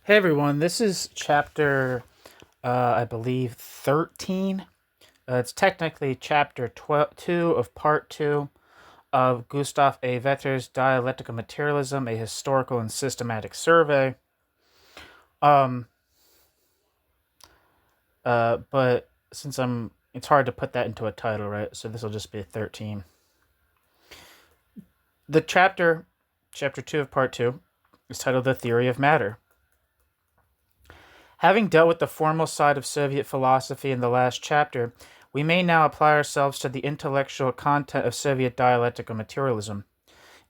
Hey everyone, this is chapter, I believe, 13. It's technically chapter 2 of part 2 of Gustav A. Vetter's Dialectical Materialism, a Historical and Systematic Survey. Um, but since it's hard to put that into a title, right? So this will just be 13. The chapter 2 of part 2, is titled The Theory of Matter. Having dealt with the formal side of Soviet philosophy in the last chapter, we may now apply ourselves to the intellectual content of Soviet dialectical materialism.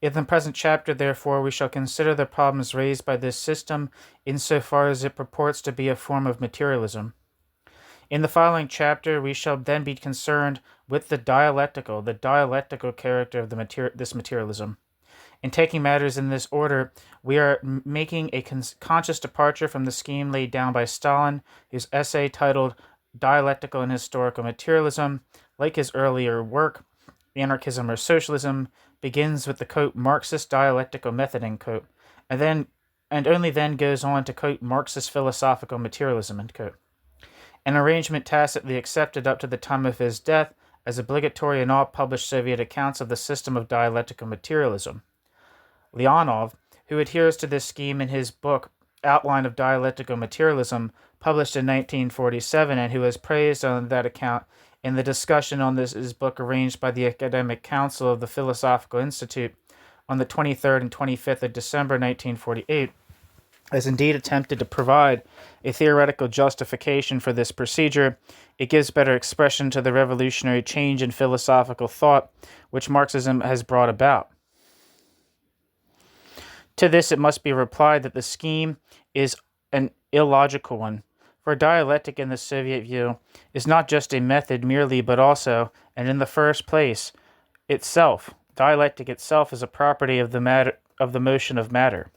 In the present chapter, therefore, we shall consider the problems raised by this system insofar as it purports to be a form of materialism. In the following chapter, we shall then be concerned with the dialectical character of this materialism. In taking matters in this order, we are making a conscious departure from the scheme laid down by Stalin, whose essay titled Dialectical and Historical Materialism, like his earlier work, Anarchism or Socialism, begins with the quote Marxist dialectical method, end quote, and only then goes on to quote Marxist philosophical materialism, end quote. An arrangement tacitly accepted up to the time of his death as obligatory in all published Soviet accounts of the system of dialectical materialism. Leonov, who adheres to this scheme in his book Outline of Dialectical Materialism, published in 1947, and who is praised on that account in the discussion on his book arranged by the Academic Council of the Philosophical Institute on the 23rd and 25th of December 1948, has indeed attempted to provide a theoretical justification for this procedure. It gives better expression to the revolutionary change in philosophical thought which Marxism has brought about. To this it must be replied that the scheme is an illogical one, for dialectic in the Soviet view is not just a method merely, but also, and in the first place, itself. Dialectic itself is a property of the motion of matter.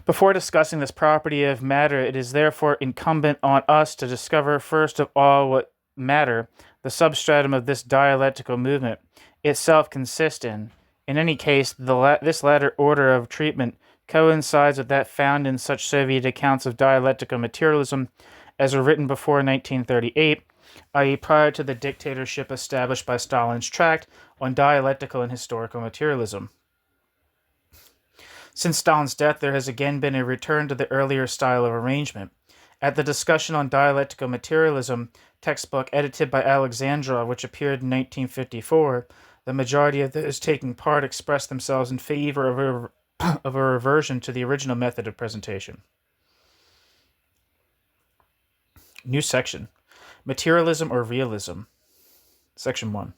Before discussing this property of matter, it is therefore incumbent on us to discover first of all what matter, the substratum of this dialectical movement, itself consists in. In any case, this latter order of treatment coincides with that found in such Soviet accounts of dialectical materialism as were written before 1938, i.e. prior to the dictatorship established by Stalin's tract on dialectical and historical materialism. Since Stalin's death, there has again been a return to the earlier style of arrangement. At the discussion on dialectical materialism textbook edited by Alexandra, which appeared in 1954, the majority of those taking part expressed themselves in favor of a reversion to the original method of presentation. New section. Materialism or Realism. Section 1.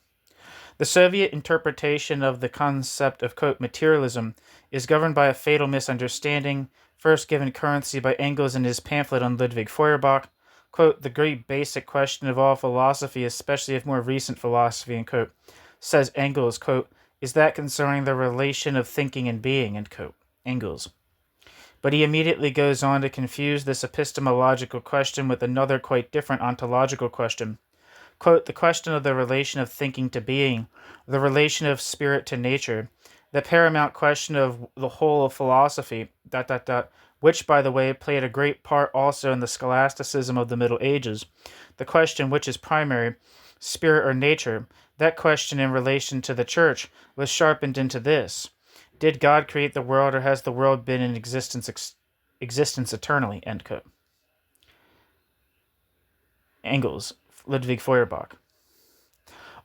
The Soviet interpretation of the concept of, quote, materialism is governed by a fatal misunderstanding, first given currency by Engels in his pamphlet on Ludwig Feuerbach, quote, the great basic question of all philosophy, especially of more recent philosophy, end quote, says Engels, quote, is that concerning the relation of thinking and being, end quote, Engels. But he immediately goes on to confuse this epistemological question with another quite different ontological question. Quote, the question of the relation of thinking to being, the relation of spirit to nature, the paramount question of the whole of philosophy, which, by the way, played a great part also in the scholasticism of the Middle Ages, the question which is primary, spirit or nature, that question in relation to the church was sharpened into this. Did God create the world, or has the world been in existence eternally, end quote. Engels, Ludwig Feuerbach.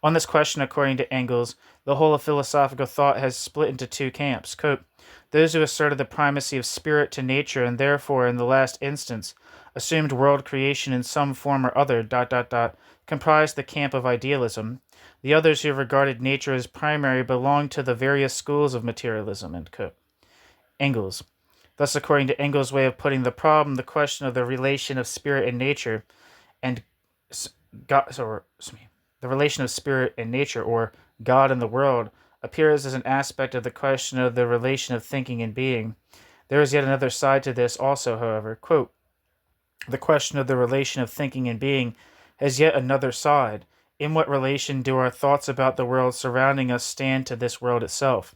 On this question, according to Engels, the whole of philosophical thought has split into two camps. Quote, those who asserted the primacy of spirit to nature and therefore, in the last instance, assumed world creation in some form or other, comprised the camp of idealism. The others who regarded nature as primary belonged to the various schools of materialism, end quote. Engels. Thus, according to Engels' way of putting the problem, the question of the relation of spirit and nature and the relation of spirit and nature, or God and the world, appears as an aspect of the question of the relation of thinking and being. There is yet another side to this also, however. Quote, the question of the relation of thinking and being has yet another side. In what relation do our thoughts about the world surrounding us stand to this world itself?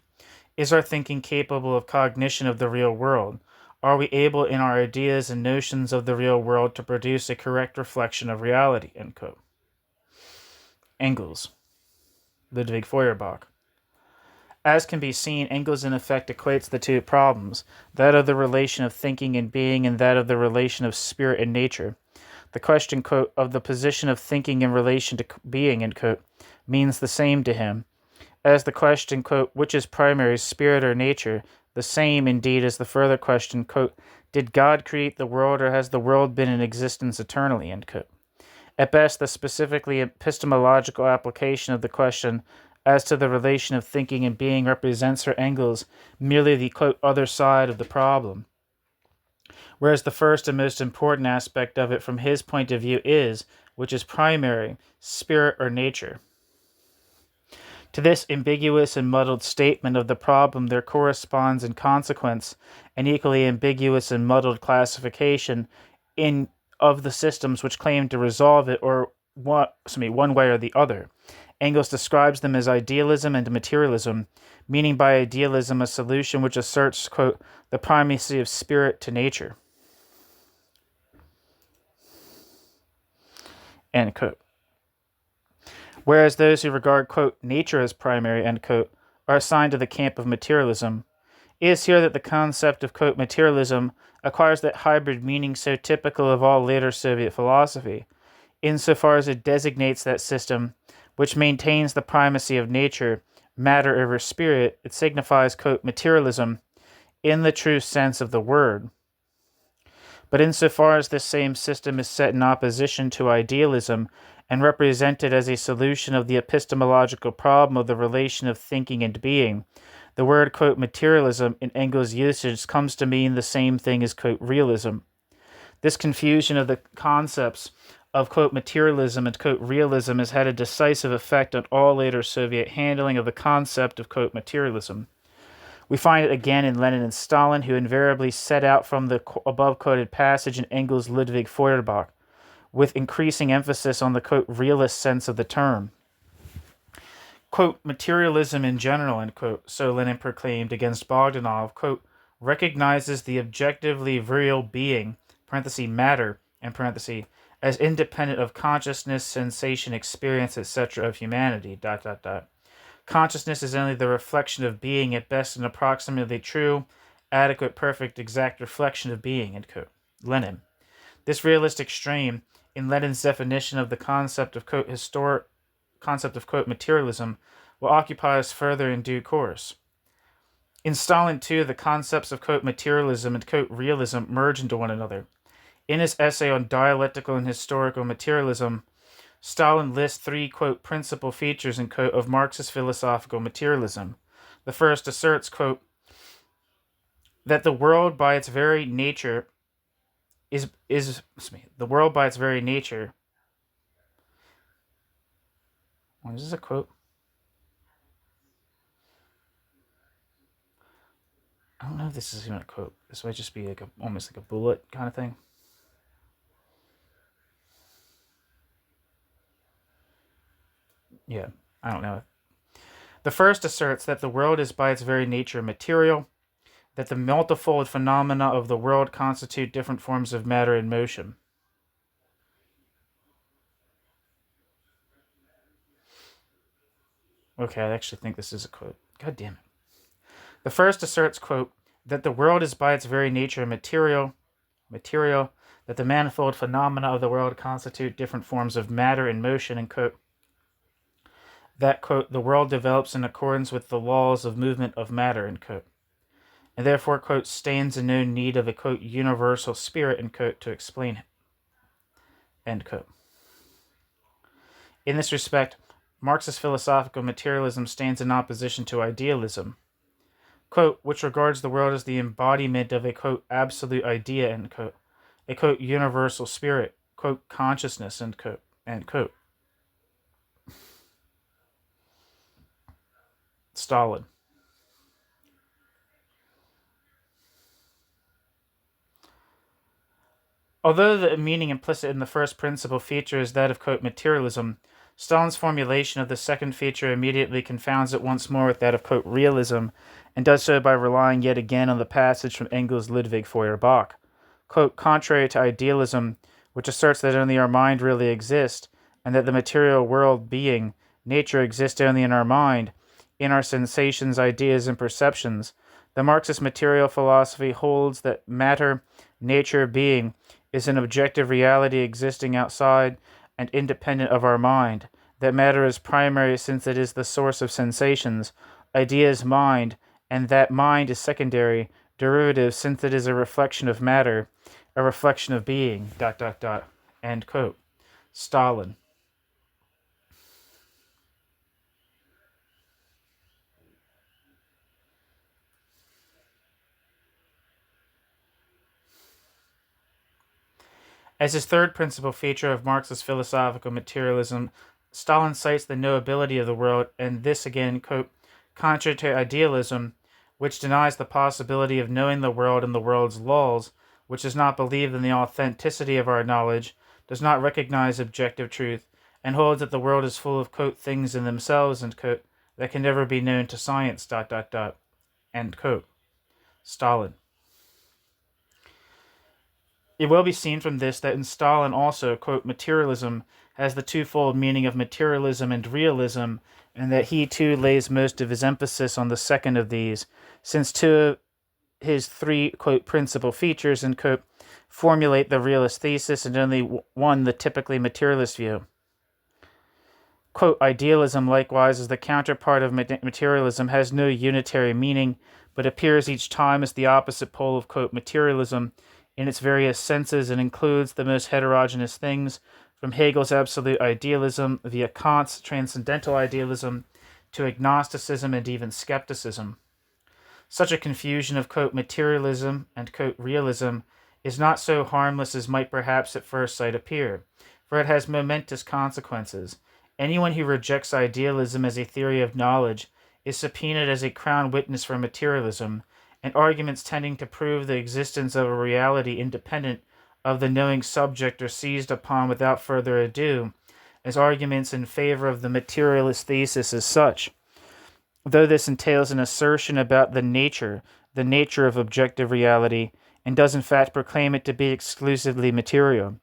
Is our thinking capable of cognition of the real world? are we able in our ideas and notions of the real world to produce a correct reflection of reality, end quote. Engels, Ludwig Feuerbach. As can be seen, Engels in effect equates the two problems, that of the relation of thinking and being and that of the relation of spirit and nature. The question, quote, of the position of thinking in relation to being, end quote, means the same to him, as the question, quote, which is primary, spirit or nature, the same, indeed, as the further question, quote, did God create the world or has the world been in existence eternally, end quote. At best, the specifically epistemological application of the question as to the relation of thinking and being represents for Engels merely the, quote, other side of the problem, whereas the first and most important aspect of it from his point of view is, which is primary, spirit or nature. To this ambiguous and muddled statement of the problem there corresponds in consequence an equally ambiguous and muddled classification of the systems which claim to resolve it one way or the other. Engels describes them as idealism and materialism, meaning by idealism a solution which asserts, quote, the primacy of spirit to nature, end quote. Whereas those who regard, quote, nature as primary, end quote, are assigned to the camp of materialism. It is here that the concept of, quote, materialism acquires that hybrid meaning so typical of all later Soviet philosophy, insofar as it designates that system which maintains the primacy of nature, matter over spirit. It signifies, quote, materialism in the true sense of the word. But insofar as this same system is set in opposition to idealism and represented as a solution of the epistemological problem of the relation of thinking and being, the word, quote, materialism in Engels' usage comes to mean the same thing as, quote, realism. This confusion of the concepts of, quote, materialism and, quote, realism has had a decisive effect on all later Soviet handling of the concept of, quote, materialism. We find it again in Lenin and Stalin, who invariably set out from the above-quoted passage in Engels' Ludwig Feuerbach, with increasing emphasis on the, quote, realist sense of the term. Quote, materialism in general, end quote, so Lenin proclaimed against Bogdanov, quote, recognizes the objectively real being, parenthesis, matter, and parenthesis, as independent of consciousness, sensation, experience, etc. of humanity, ... Consciousness is only the reflection of being, at best an approximately true, adequate, perfect, exact reflection of being, end quote. Lenin. This realistic strain in Lenin's definition of the concept of, quote, quote, materialism will occupy us further in due course. In Stalin, too, the concepts of, quote, materialism and, quote, realism merge into one another. In his essay on dialectical and historical materialism, Stalin lists three, quote, principal features, end quote, of Marxist philosophical materialism. The first asserts, quote, that the world by its very nature the world by its very nature. Is this a quote? I don't know if this is even a quote. This might just be like almost like a bullet kind of thing. Yeah, I don't know. The first asserts that the world is by its very nature material, that the multifold phenomena of the world constitute different forms of matter in motion. Okay, I actually think this is a quote. God damn it. The first asserts, quote, that the world is by its very nature material, that the manifold phenomena of the world constitute different forms of matter in motion, and, quote, that, quote, the world develops in accordance with the laws of movement of matter, end quote, and therefore, quote, stands in no need of a, quote, universal spirit, end quote, to explain it, end quote. In this respect, Marxist philosophical materialism stands in opposition to idealism, quote, which regards the world as the embodiment of a, quote, absolute idea, end quote, a, quote, universal spirit, quote, consciousness, end quote, end quote. Stalin. Although the meaning implicit in the first principal feature is that of, quote, materialism, Stalin's formulation of the second feature immediately confounds it once more with that of, quote, realism, and does so by relying yet again on the passage from Engels' Ludwig Feuerbach. Quote, contrary to idealism, which asserts that only our mind really exists, and that the material world being, nature exists only in our mind, in our sensations, ideas, and perceptions, the Marxist material philosophy holds that matter, nature, being, is an objective reality existing outside and independent of our mind, that matter is primary since it is the source of sensations, ideas, mind, and that mind is secondary, derivative since it is a reflection of matter, a reflection of being, ... End quote. Stalin. As his third principal feature of Marxist philosophical materialism, Stalin cites the knowability of the world, and this again, quote, contrary to idealism, which denies the possibility of knowing the world and the world's laws, which does not believe in the authenticity of our knowledge, does not recognize objective truth, and holds that the world is full of, quote, things in themselves, end quote, that can never be known to science, ... End quote. Stalin. It will be seen from this that in Stalin also, quote, materialism has the twofold meaning of materialism and realism, and that he too lays most of his emphasis on the second of these, since two of his three, quote, principal features, end quote, formulate the realist thesis, and only one the typically materialist view. Quote, idealism, likewise, as the counterpart of materialism, has no unitary meaning, but appears each time as the opposite pole of, quote, materialism in its various senses, and includes the most heterogeneous things, from Hegel's absolute idealism via Kant's transcendental idealism to agnosticism and even skepticism. Such a confusion of, quote, materialism and, quote, realism is not so harmless as might perhaps at first sight appear, for it has momentous consequences. Anyone who rejects idealism as a theory of knowledge is subpoenaed as a crown witness for materialism, and arguments tending to prove the existence of a reality independent of the knowing subject are seized upon without further ado, as arguments in favor of the materialist thesis as such. Though this entails an assertion about the nature of objective reality, and does in fact proclaim it to be exclusively material.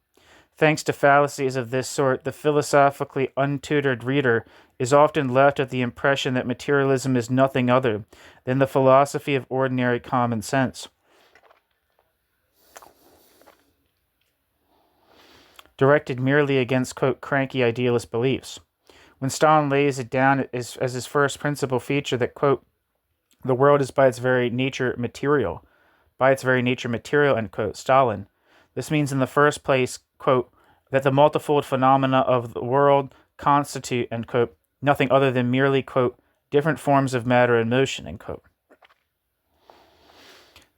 Thanks to fallacies of this sort, the philosophically untutored reader is often left with the impression that materialism is nothing other than the philosophy of ordinary common sense, directed merely against, quote, cranky idealist beliefs. When Stalin lays it down as his first principal feature that, quote, the world is by its very nature material, end quote, Stalin. This means in the first place, quote, that the multifold phenomena of the world constitute, end quote, nothing other than merely, quote, different forms of matter and motion, end quote.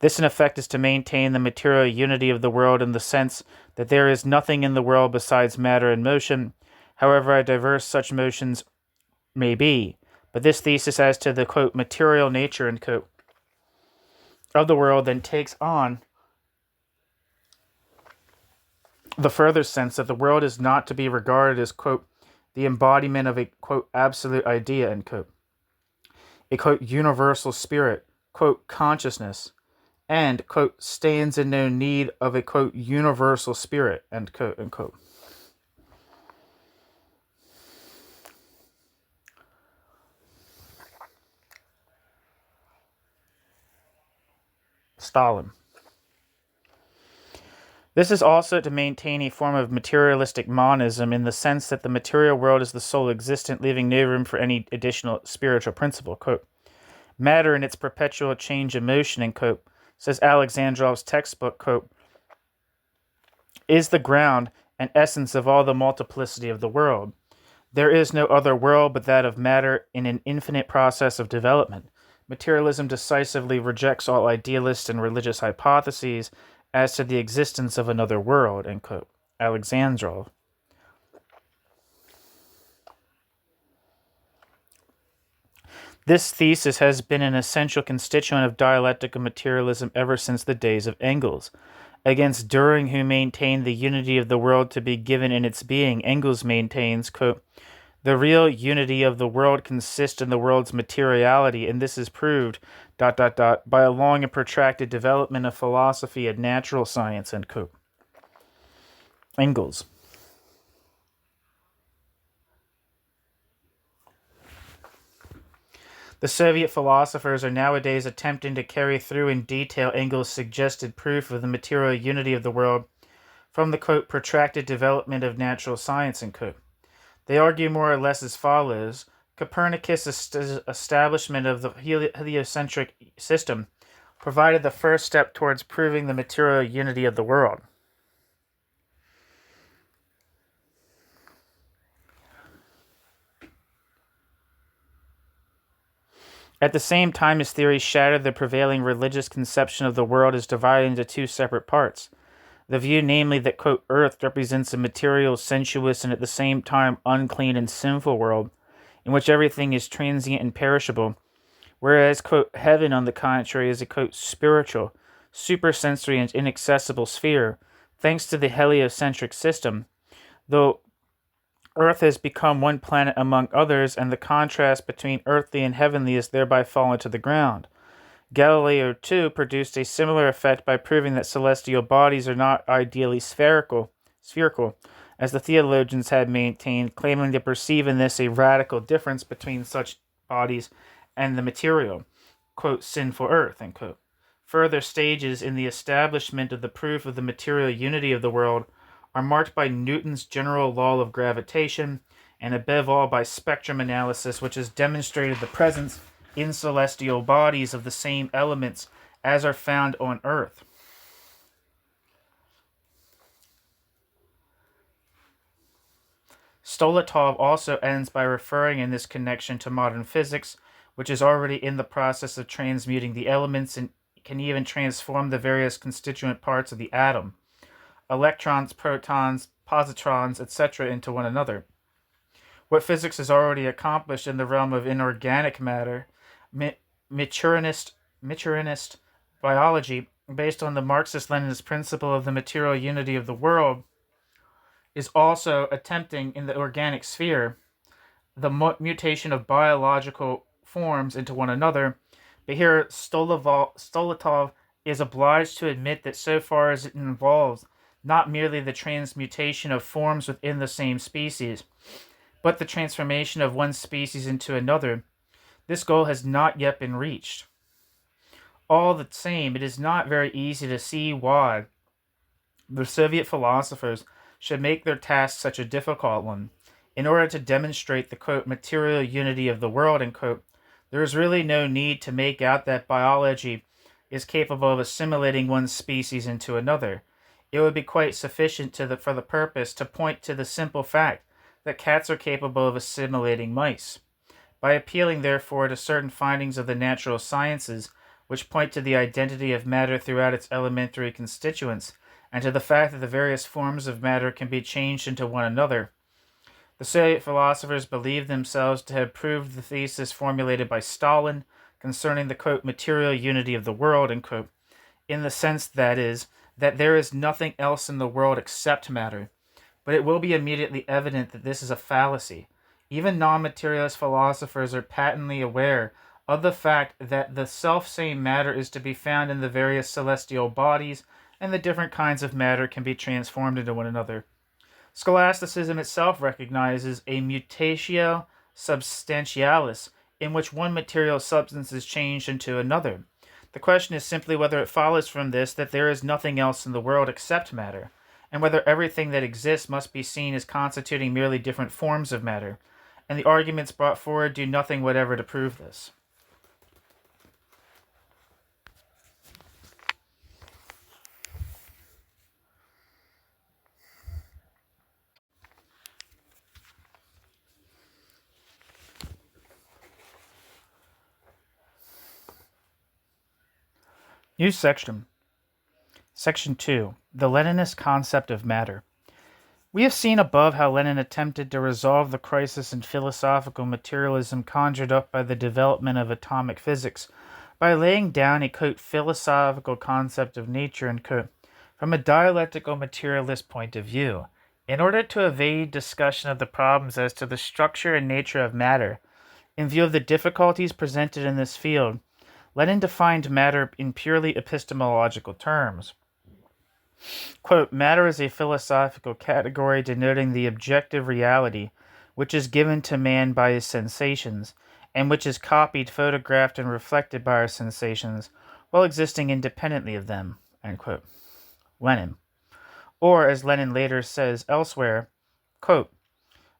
This, in effect, is to maintain the material unity of the world in the sense that there is nothing in the world besides matter and motion, however diverse such motions may be. But this thesis as to the, quote, material nature, end quote, of the world then takes on the further sense that the world is not to be regarded as, quote, the embodiment of a, quote, absolute idea, end quote, a, quote, universal spirit, quote, consciousness, and, quote, stands in no need of a, quote, universal spirit, end quote, end quote. Stalin. This is also to maintain a form of materialistic monism in the sense that the material world is the sole existent, leaving no room for any additional spiritual principle. Quote, matter in its perpetual change and motion, end quote, says Alexandrov's textbook, quote, is the ground and essence of all the multiplicity of the world. There is no other world but that of matter in an infinite process of development. Materialism decisively rejects all idealist and religious hypotheses as to the existence of another world, end quote. Alexandrov. This thesis has been an essential constituent of dialectical materialism ever since the days of Engels. Against Dühring, who maintained the unity of the world to be given in its being, Engels maintains, quote, The real unity of the world consists in the world's materiality, and this is proved ... by a long and protracted development of philosophy and natural science, end quote. Engels. The Soviet philosophers are nowadays attempting to carry through in detail Engels' suggested proof of the material unity of the world from the, quote, protracted development of natural science, end quote. They argue more or less as follows. Copernicus' establishment of the heliocentric system provided the first step towards proving the material unity of the world. At the same time, his theory shattered the prevailing religious conception of the world as divided into two separate parts. The view, namely, that, quote, Earth represents a material, sensuous, and at the same time unclean and sinful world, in which everything is transient and perishable, whereas, quote, heaven, on the contrary, is a, quote, spiritual, supersensory, and inaccessible sphere, thanks to the heliocentric system, though Earth has become one planet among others, and the contrast between earthly and heavenly is thereby fallen to the ground. Galileo, too, produced a similar effect by proving that celestial bodies are not ideally spherical, as the theologians had maintained, claiming to perceive in this a radical difference between such bodies and the material, quote, sinful earth, end quote. Further stages in the establishment of the proof of the material unity of the world are marked by Newton's general law of gravitation, and above all by spectrum analysis, which has demonstrated the presence in celestial bodies of the same elements as are found on Earth. Stolietov also ends by referring in this connection to modern physics, which is already in the process of transmuting the elements and can even transform the various constituent parts of the atom, electrons, protons, positrons, etc., into one another. What physics has already accomplished in the realm of inorganic matter, Maturinist biology, based on the Marxist-Leninist principle of the material unity of the world, is also attempting in the organic sphere the mutation of biological forms into one another. But here Stolietov is obliged to admit that so far as it involves not merely the transmutation of forms within the same species, but the transformation of one species into another, this goal has not yet been reached. All the same, it is not very easy to see why the Soviet philosophers should make their task such a difficult one. In order to demonstrate the, quote, material unity of the world, end quote, there is really no need to make out that biology is capable of assimilating one species into another. It would be quite sufficient for the purpose to point to the simple fact that cats are capable of assimilating mice. By appealing, therefore, to certain findings of the natural sciences, which point to the identity of matter throughout its elementary constituents, and to the fact that the various forms of matter can be changed into one another, the Soviet philosophers believed themselves to have proved the thesis formulated by Stalin concerning the, quote, material unity of the world, end quote, in the sense, that is, that there is nothing else in the world except matter. But it will be immediately evident that this is a fallacy. Even non-materialist philosophers are patently aware of the fact that the self-same matter is to be found in the various celestial bodies, and the different kinds of matter can be transformed into one another. Scholasticism itself recognizes a mutatio substantialis, in which one material substance is changed into another. The question is simply whether it follows from this that there is nothing else in the world except matter, and whether everything that exists must be seen as constituting merely different forms of matter, and the arguments brought forward do nothing whatever to prove this. New section. Section 2. The Leninist concept of matter. We have seen above how Lenin attempted to resolve the crisis in philosophical materialism conjured up by the development of atomic physics by laying down a, quote, philosophical concept of nature, end quote, from a dialectical materialist point of view. In order to evade discussion of the problems as to the structure and nature of matter, in view of the difficulties presented in this field, Lenin defined matter in purely epistemological terms. Quote, matter is a philosophical category denoting the objective reality which is given to man by his sensations, and which is copied, photographed, and reflected by our sensations, while existing independently of them. End quote. Lenin. Or, as Lenin later says elsewhere, quote,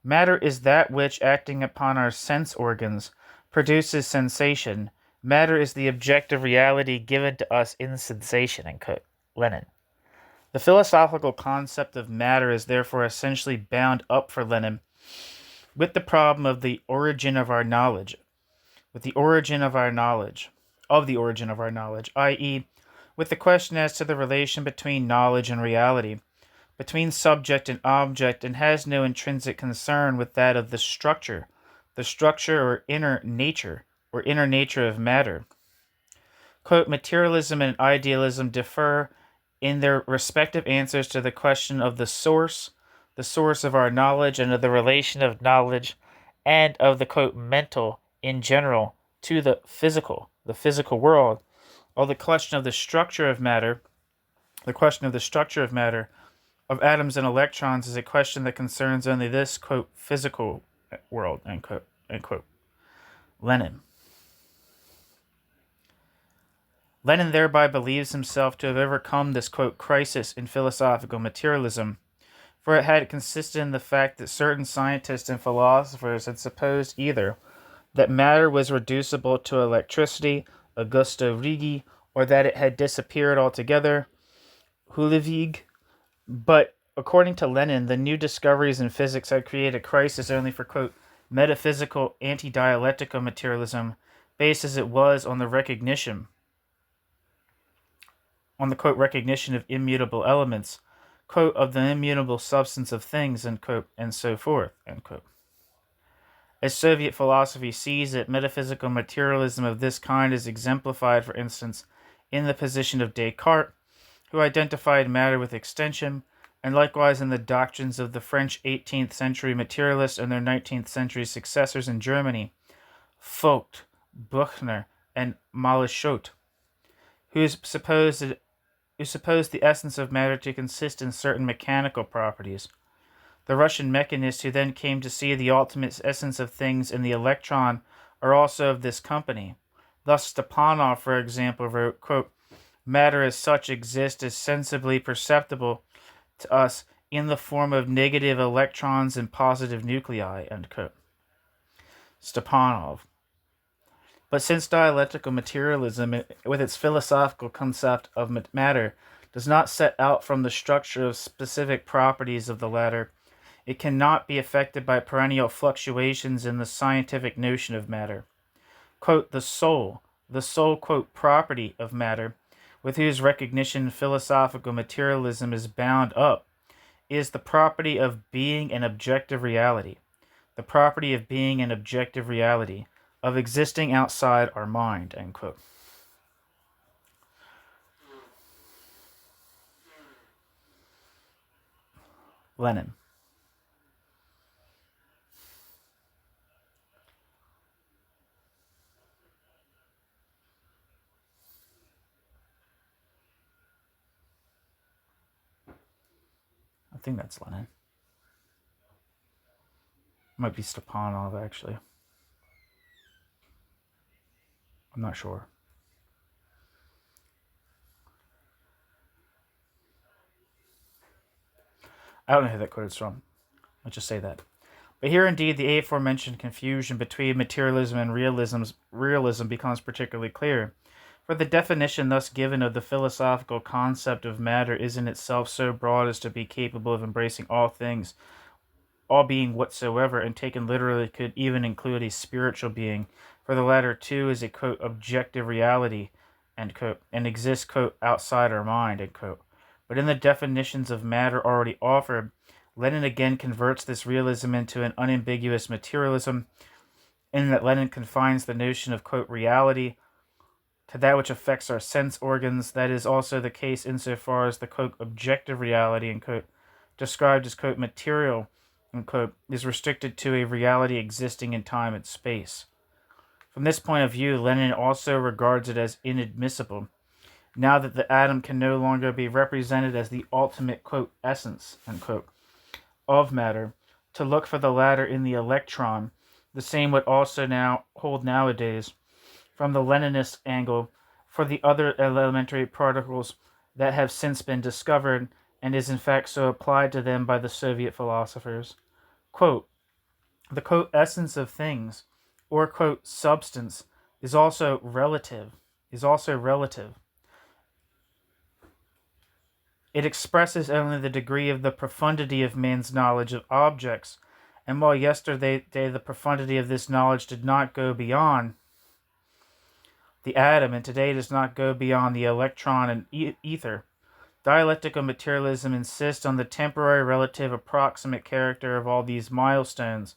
matter is that which, acting upon our sense organs, produces sensation. Matter is the objective reality given to us in sensation. End quote. Lenin. The philosophical concept of matter is therefore essentially bound up for Lenin with the problem of the origin of our knowledge, i.e., with the question as to the relation between knowledge and reality, between subject and object, and has no intrinsic concern with that of the structure or inner nature of matter. Quote, materialism and idealism differ in their respective answers to the question of the source of our knowledge, and of the relation of knowledge and of the, quote, mental in general to the physical world, or the question of the structure of matter, of atoms and electrons is a question that concerns only this, quote, physical world, end quote, end quote. Lenin thereby believes himself to have overcome this, quote, crisis in philosophical materialism, for it had consisted in the fact that certain scientists and philosophers had supposed either that matter was reducible to electricity, Augusto Righi, or that it had disappeared altogether, Hulevig. But according to Lenin, the new discoveries in physics had created a crisis only for, quote, metaphysical anti-dialectical materialism, based as it was on the recognition of immutable elements, quote, of the immutable substance of things, end quote, and so forth, end quote. As Soviet philosophy sees it, metaphysical materialism of this kind is exemplified, for instance, in the position of Descartes, who identified matter with extension, and likewise in the doctrines of the French 18th century materialists and their 19th century successors in Germany, Vogt, Buchner, and Maleschotte, who supposed the essence of matter to consist in certain mechanical properties. The Russian mechanists who then came to see the ultimate essence of things in the electron are also of this company. Thus Stepanov, for example, wrote, quote, matter as such exists as sensibly perceptible to us in the form of negative electrons and positive nuclei, end quote. Stepanov. But since dialectical materialism, with its philosophical concept of matter, does not set out from the structure of specific properties of the latter, it cannot be affected by perennial fluctuations in the scientific notion of matter. Quote, the sole, quote, property of matter, with whose recognition philosophical materialism is bound up, is the property of being an objective reality. Of existing outside our mind, end quote. Lenin. I think that's Lenin. Might be Stepanov, actually. I'm not sure. I don't know who that quote is from. Let's just say that. But here indeed the aforementioned confusion between materialism and realism becomes particularly clear. For the definition thus given of the philosophical concept of matter is in itself so broad as to be capable of embracing all things, all being whatsoever, and taken literally could even include a spiritual being, for the latter too is a, quote, objective reality, end quote, and exists, quote, outside our mind, end quote. But in the definitions of matter already offered, Lenin again converts this realism into an unambiguous materialism, in that Lenin confines the notion of, quote, reality to that which affects our sense organs. That is also the case insofar as the, quote, objective reality, end quote, described as, quote, material, unquote, is restricted to a reality existing in time and space. From this point of view, Lenin also regards it as inadmissible, now that the atom can no longer be represented as the ultimate, quote, essence, unquote, of matter, to look for the latter in the electron. The same would also now hold nowadays, from the Leninist angle, for the other elementary particles that have since been discovered, and is in fact so applied to them by the Soviet philosophers. Quote, the, quote, essence of things, or, quote, substance, is also relative. It expresses only the degree of the profundity of man's knowledge of objects, and while yesterday the profundity of this knowledge did not go beyond the atom, and today does not go beyond the electron and ether, dialectical materialism insists on the temporary, relative, approximate character of all these milestones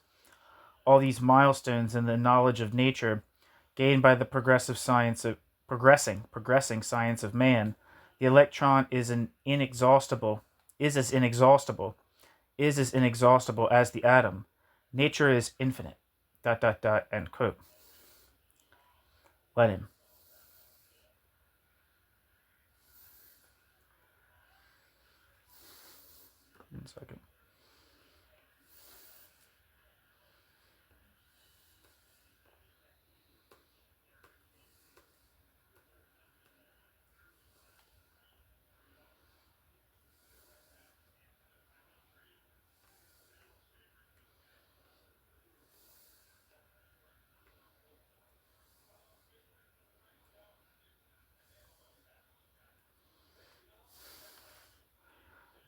in the knowledge of nature, gained by the progressing science of man. The electron is as inexhaustible as the atom. Nature is infinite. ... End quote. Lenin. One second.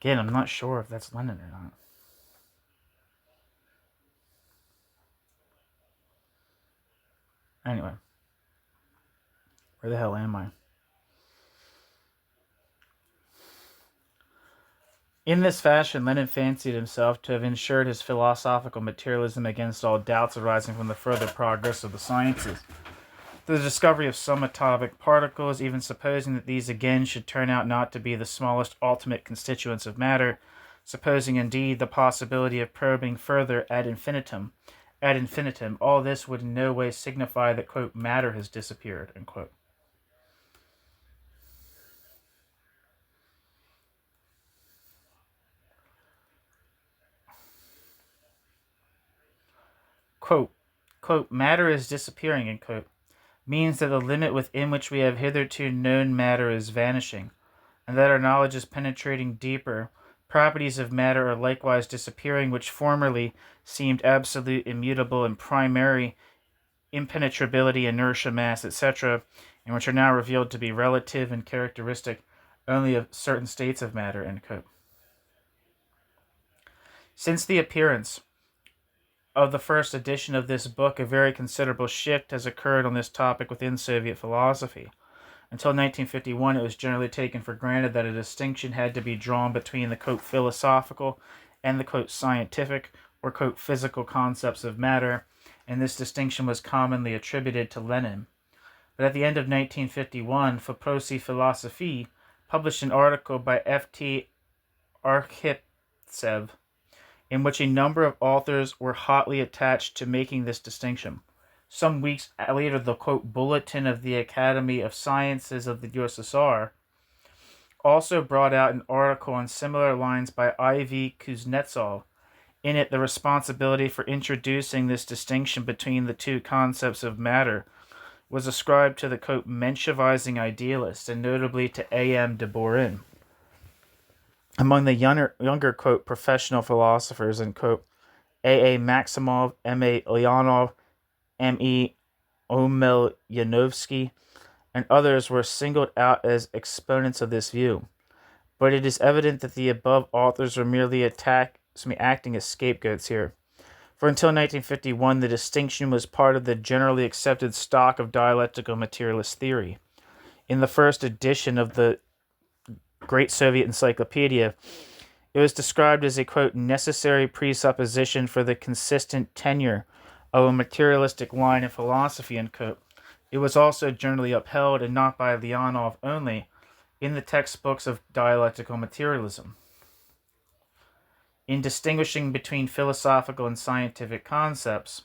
Again, I'm not sure if that's Lenin or not. Anyway, where the hell am I? In this fashion, Lenin fancied himself to have ensured his philosophical materialism against all doubts arising from the further progress of the sciences. The discovery of some atomic particles, even supposing that these again should turn out not to be the smallest ultimate constituents of matter, supposing indeed the possibility of probing further ad infinitum, all this would in no way signify that, quote, matter has disappeared, unquote. Quote, matter is disappearing, unquote, means that the limit within which we have hitherto known matter is vanishing, and that our knowledge is penetrating deeper. Properties of matter are likewise disappearing, which formerly seemed absolute, immutable, and primary, impenetrability, inertia, mass, etc., and which are now revealed to be relative and characteristic only of certain states of matter, end quote. Since the appearance of the first edition of this book, a very considerable shift has occurred on this topic within Soviet philosophy. Until 1951, it was generally taken for granted that a distinction had to be drawn between the, quote, philosophical and the, quote, scientific or, quote, physical concepts of matter, and this distinction was commonly attributed to Lenin. But at the end of 1951, Foprosi Philosophie published an article by F.T. Arkhiptsev, in which a number of authors were hotly attached to making this distinction. Some weeks later, the, quote, Bulletin of the Academy of Sciences of the USSR also brought out an article on similar lines by I.V. Kuznetsov. In it, the responsibility for introducing this distinction between the two concepts of matter was ascribed to the, quote, Menshevizing idealists, and notably to A.M. de Borin. Among the younger, quote, professional philosophers, and, quote, A.A. Maximov, M.A. Leonov, M.E. Omel-Yanovsky, and others were singled out as exponents of this view. But it is evident that the above authors were merely acting as scapegoats here. For until 1951, the distinction was part of the generally accepted stock of dialectical materialist theory. In the first edition of the Great Soviet Encyclopedia, it was described as a, quote, necessary presupposition for the consistent tenure of a materialistic line of philosophy, end quote. It was also generally upheld, and not by Leonov only, in the textbooks of dialectical materialism. In distinguishing between philosophical and scientific concepts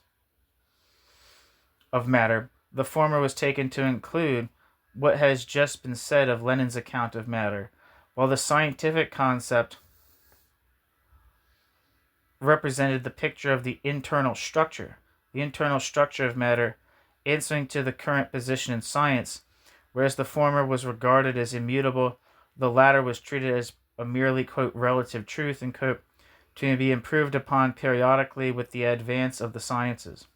of matter, the former was taken to include what has just been said of Lenin's account of matter, while the scientific concept represented the picture of the internal structure of matter, answering to the current position in science. Whereas the former was regarded as immutable, the latter was treated as a merely, quote, relative truth, and, quote, to be improved upon periodically with the advance of the sciences.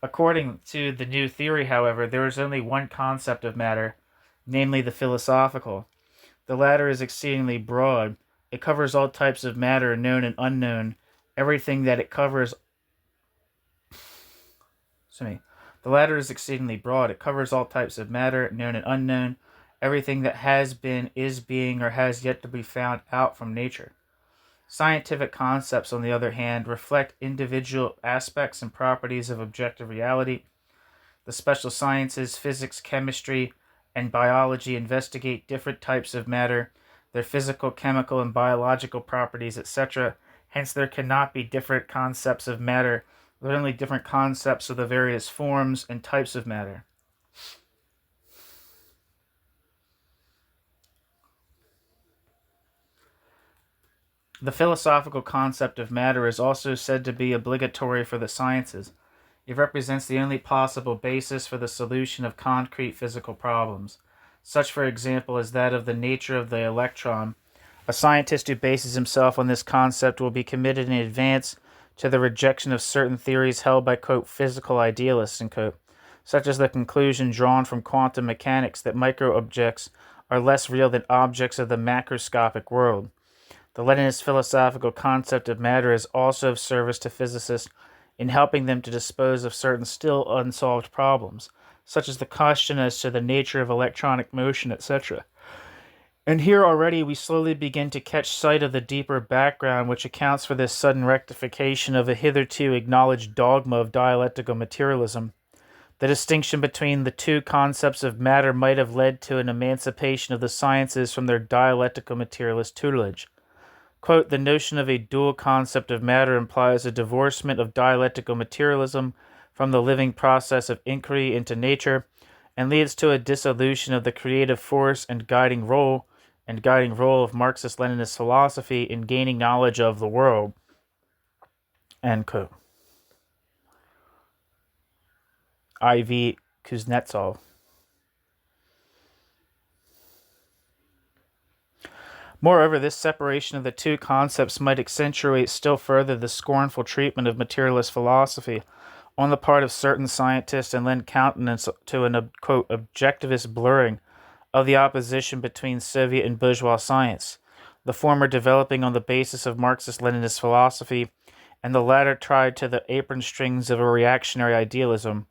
According to the new theory, however, there is only one concept of matter, namely the philosophical. The latter is exceedingly broad. It covers all types of matter, known and unknown. Everything that it covers... The latter is exceedingly broad. It covers all types of matter, known and unknown. Everything that has been, is being, or has yet to be found out from nature. Scientific concepts, on the other hand, reflect individual aspects and properties of objective reality. The special sciences, physics, chemistry, and biology investigate different types of matter, their physical, chemical, and biological properties, etc. Hence, there cannot be different concepts of matter. There are only different concepts of the various forms and types of matter. The philosophical concept of matter is also said to be obligatory for the sciences. It represents the only possible basis for the solution of concrete physical problems, such, for example, as that of the nature of the electron. A scientist who bases himself on this concept will be committed in advance to the rejection of certain theories held by, quote, physical idealists, end quote, such as the conclusion drawn from quantum mechanics that micro-objects are less real than objects of the macroscopic world. The Leninist philosophical concept of matter is also of service to physicists in helping them to dispose of certain still unsolved problems, such as the question as to the nature of electronic motion, etc. And here already we slowly begin to catch sight of the deeper background which accounts for this sudden rectification of a hitherto acknowledged dogma of dialectical materialism. The distinction between the two concepts of matter might have led to an emancipation of the sciences from their dialectical materialist tutelage. Quote, the notion of a dual concept of matter implies a divorcement of dialectical materialism from the living process of inquiry into nature and leads to a dissolution of the creative force and guiding role of Marxist-Leninist philosophy in gaining knowledge of the world. End quote. I.V. Kuznetsov. Moreover, this separation of the two concepts might accentuate still further the scornful treatment of materialist philosophy on the part of certain scientists and lend countenance to an, quote, objectivist blurring of the opposition between Soviet and bourgeois science, the former developing on the basis of Marxist-Leninist philosophy, and the latter tied to the apron strings of a reactionary idealism.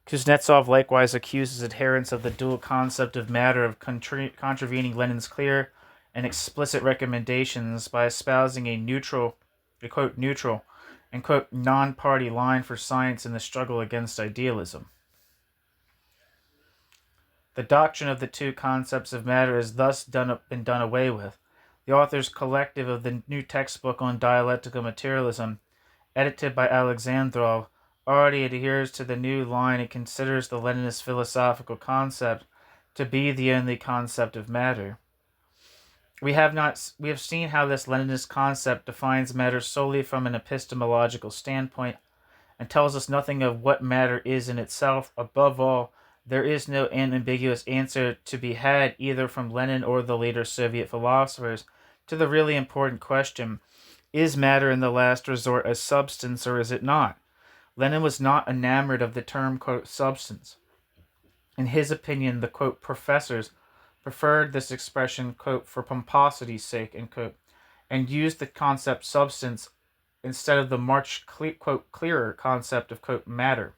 Kuznetsov likewise accuses adherents of the dual concept of matter of contravening Lenin's clear and explicit recommendations by espousing a quote, neutral and, quote, non-party line for science in the struggle against idealism. The doctrine of the two concepts of matter has thus been done away with. The author's collective of the new textbook on dialectical materialism, edited by Alexandrov, already adheres to the new line and considers the Leninist philosophical concept to be the only concept of matter. We have seen how this Leninist concept defines matter solely from an epistemological standpoint and tells us nothing of what matter is in itself. Above all, there is no unambiguous answer to be had either from Lenin or the later Soviet philosophers to the really important question, is matter in the last resort a substance or is it not? Lenin was not enamored of the term, quote, substance. In his opinion, the, quote, professors preferred this expression, quote, for pomposity's sake, end quote, and used the concept substance instead of the much, quote, clearer concept of, quote, matter.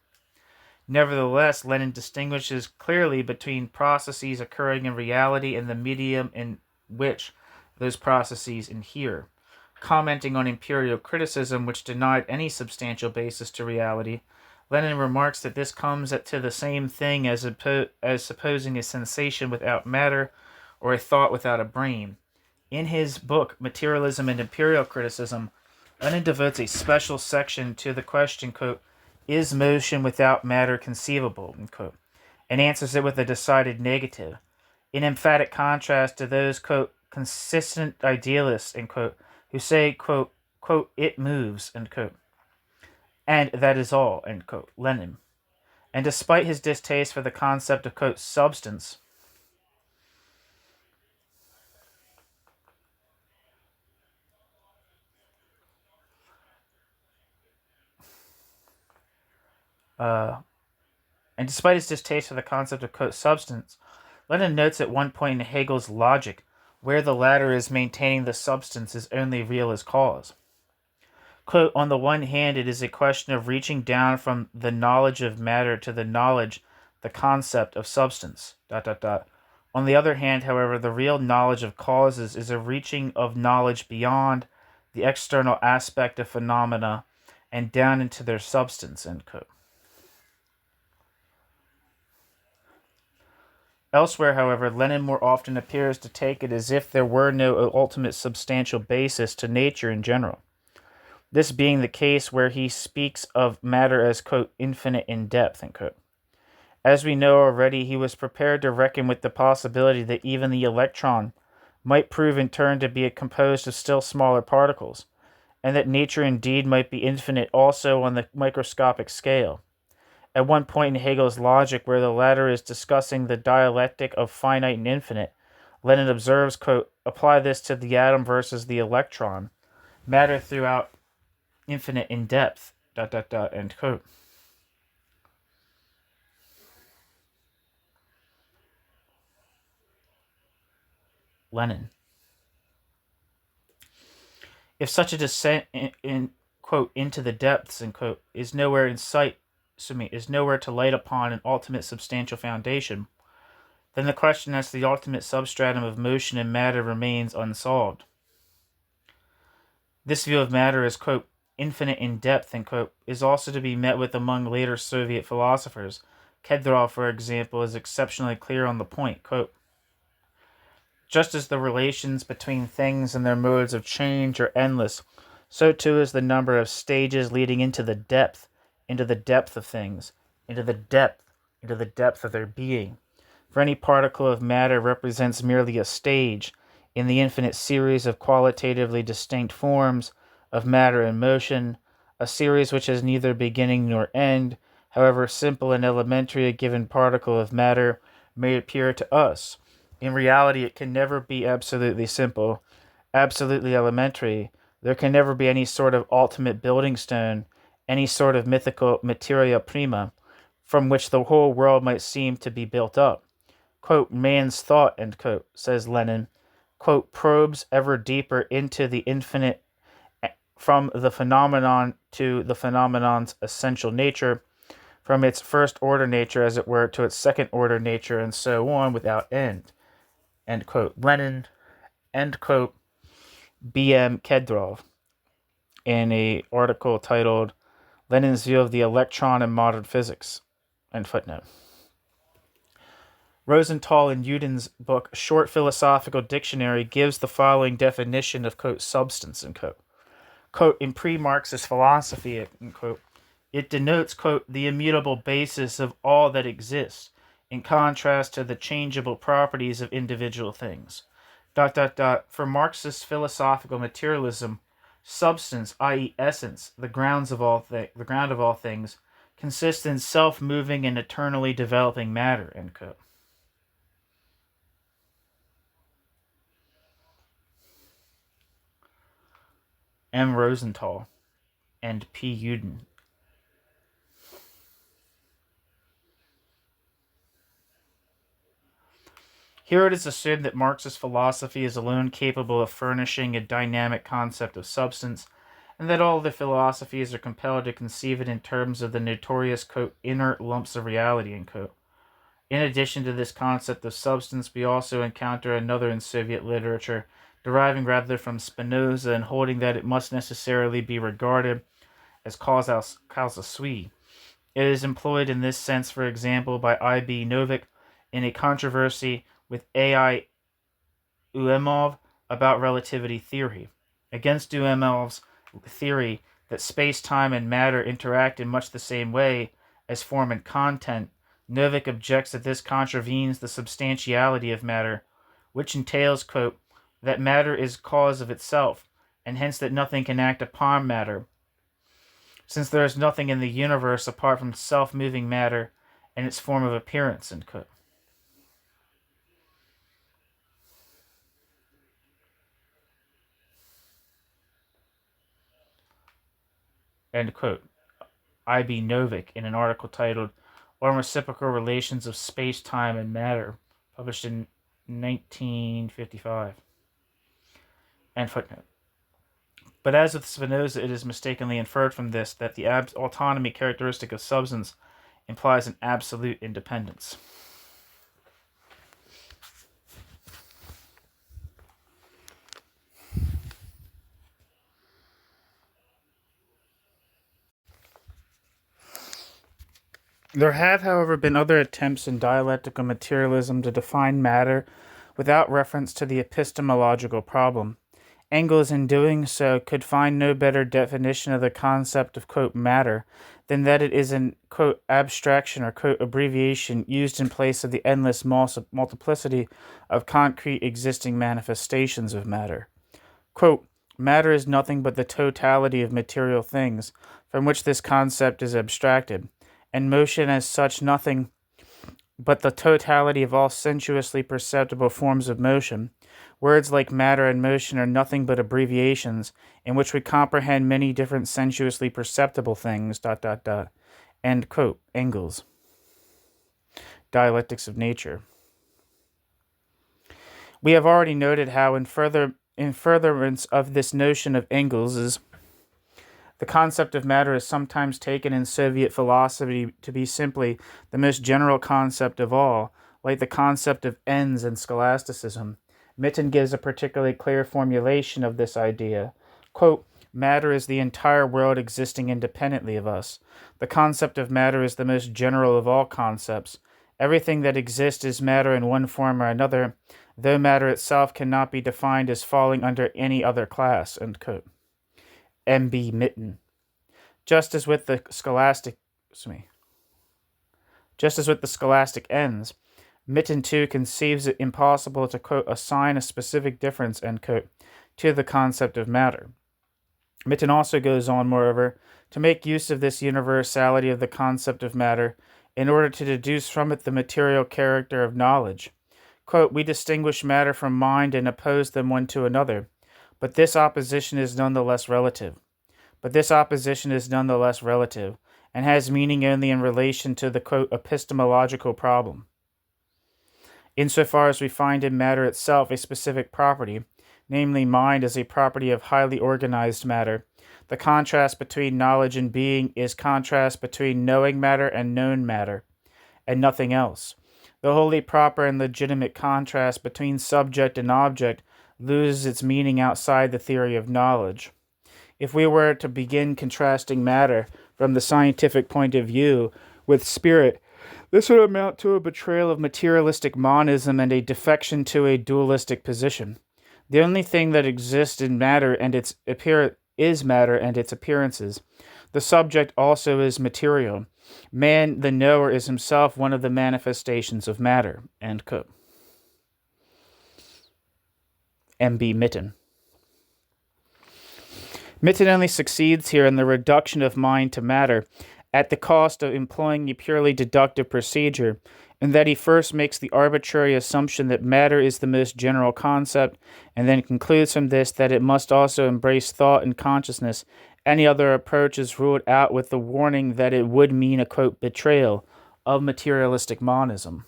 Nevertheless, Lenin distinguishes clearly between processes occurring in reality and the medium in which those processes inhere. Commenting on imperial criticism, which denied any substantial basis to reality, Lenin remarks that this comes to the same thing as supposing a sensation without matter or a thought without a brain. In his book, Materialism and Imperial Criticism, Lenin devotes a special section to the question, quote, is motion without matter conceivable, end quote, and answers it with a decided negative, in emphatic contrast to those, quote, consistent idealists, end quote, who say, quote, it moves, end quote, and that is all, end quote, Lenin. And despite his distaste for the concept of, quote, substance, quote, substance, Lenin notes at one point in Hegel's logic where the latter is maintaining the substance is only real as cause. Quote, on the one hand, it is a question of reaching down from the knowledge of matter to the concept of substance, ... On the other hand, however, the real knowledge of causes is a reaching of knowledge beyond the external aspect of phenomena and down into their substance, end quote. Elsewhere, however, Lenin more often appears to take it as if there were no ultimate substantial basis to nature in general. This being the case where he speaks of matter as, quote, infinite in depth, end quote. As we know already, he was prepared to reckon with the possibility that even the electron might prove in turn to be composed of still smaller particles, and that nature indeed might be infinite also on the microscopic scale. At one point in Hegel's logic, where the latter is discussing the dialectic of finite and infinite, Lenin observes, quote, apply this to the atom versus the electron, matter throughout infinite in depth, ... end quote. Lenin. If such a descent in quote into the depths, end quote, is nowhere in sight, is nowhere to light upon an ultimate substantial foundation, then the question as to the ultimate substratum of motion and matter remains unsolved. This view of matter as, quote, infinite in depth, end quote, is also to be met with among later Soviet philosophers. Kedrov, for example, is exceptionally clear on the point, quote, just as the relations between things and their modes of change are endless, so too is the number of stages leading into the depth of things, into the depth of their being. For any particle of matter represents merely a stage in the infinite series of qualitatively distinct forms of matter and motion, a series which has neither beginning nor end, however simple and elementary a given particle of matter may appear to us. In reality, it can never be absolutely simple, absolutely elementary. There can never be any sort of ultimate building stone, any sort of mythical materia prima, from which the whole world might seem to be built up. Quote, man's thought, end quote, says Lenin, quote, probes ever deeper into the infinite from the phenomenon to the phenomenon's essential nature, from its first-order nature, as it were, to its second-order nature, and so on without end. End quote. Lenin, end quote, B.M. Kedrov, in an article titled Lenin's View of the Electron in Modern Physics, end footnote. Rosenthal in Euden's book Short Philosophical Dictionary gives the following definition of, quote, substance, end quote. Quote, in pre-Marxist philosophy, end quote, it denotes, quote, the immutable basis of all that exists, in contrast to the changeable properties of individual things. ... For Marxist philosophical materialism, substance, i.e. essence, the ground of all things, consists in self-moving and eternally developing matter, end quote. M. Rosenthal and P. Euden. Here it is assumed that Marxist philosophy is alone capable of furnishing a dynamic concept of substance, and that all other philosophies are compelled to conceive it in terms of the notorious, quote, inert lumps of reality, end quote. In addition to this concept of substance, we also encounter another in Soviet literature, deriving rather from Spinoza and holding that it must necessarily be regarded as causa sui. It is employed in this sense, for example, by I.B. Novik in a controversy with A.I. Uemov about relativity theory. Against Duhamel's theory that space-time and matter interact in much the same way as form and content, Novick objects that this contravenes the substantiality of matter, which entails, quote, that matter is cause of itself, and hence that nothing can act upon matter, since there is nothing in the universe apart from self-moving matter and its form of appearance, end quote. End quote. I.B. Novick in an article titled On Reciprocal Relations of Space, Time, and Matter, published in 1955. And footnote. But as with Spinoza, it is mistakenly inferred from this that the autonomy characteristic of substance implies an absolute independence. There have, however, been other attempts in dialectical materialism to define matter without reference to the epistemological problem. Engels, in doing so, could find no better definition of the concept of, quote, matter than that it is an, quote, abstraction or, quote, abbreviation used in place of the endless multiplicity of concrete existing manifestations of matter. Quote, matter is nothing but the totality of material things, from which this concept is abstracted, and motion as such nothing but the totality of all sensuously perceptible forms of motion. Words like matter and motion are nothing but abbreviations in which we comprehend many different sensuously perceptible things, ... End quote. Engels. Dialectics of Nature. We have already noted how in furtherance of this notion of Engels's, the concept of matter is sometimes taken in Soviet philosophy to be simply the most general concept of all, like the concept of ends in scholasticism. Mitten gives a particularly clear formulation of this idea. Quote, matter is the entire world existing independently of us. The concept of matter is the most general of all concepts. Everything that exists is matter in one form or another, though matter itself cannot be defined as falling under any other class, end quote. M.B. Mitten. Just as with the scholastic ends, Mitten too conceives it impossible to, quote, assign a specific difference, end quote, to the concept of matter. Mitten also goes on, moreover, to make use of this universality of the concept of matter in order to deduce from it the material character of knowledge. Quote, we distinguish matter from mind and oppose them one to another, but this opposition is nonetheless relative. And has meaning only in relation to the, quote, epistemological problem. Insofar as we find in matter itself a specific property, namely mind as a property of highly organized matter, the contrast between knowledge and being is contrast between knowing matter and known matter, and nothing else. The wholly proper and legitimate contrast between subject and object loses its meaning outside the theory of knowledge. If we were to begin contrasting matter from the scientific point of view with spirit, this would amount to a betrayal of materialistic monism and a defection to a dualistic position. The only thing that exists in matter and its is matter and its appearances. The subject also is material. Man, the knower, is himself one of the manifestations of matter. End quote. M.B. Mitten. Mitten only succeeds here in the reduction of mind to matter at the cost of employing a purely deductive procedure, in that he first makes the arbitrary assumption that matter is the most general concept, and then concludes from this that it must also embrace thought and consciousness. Any other approach is ruled out with the warning that it would mean a, quote, betrayal of materialistic monism.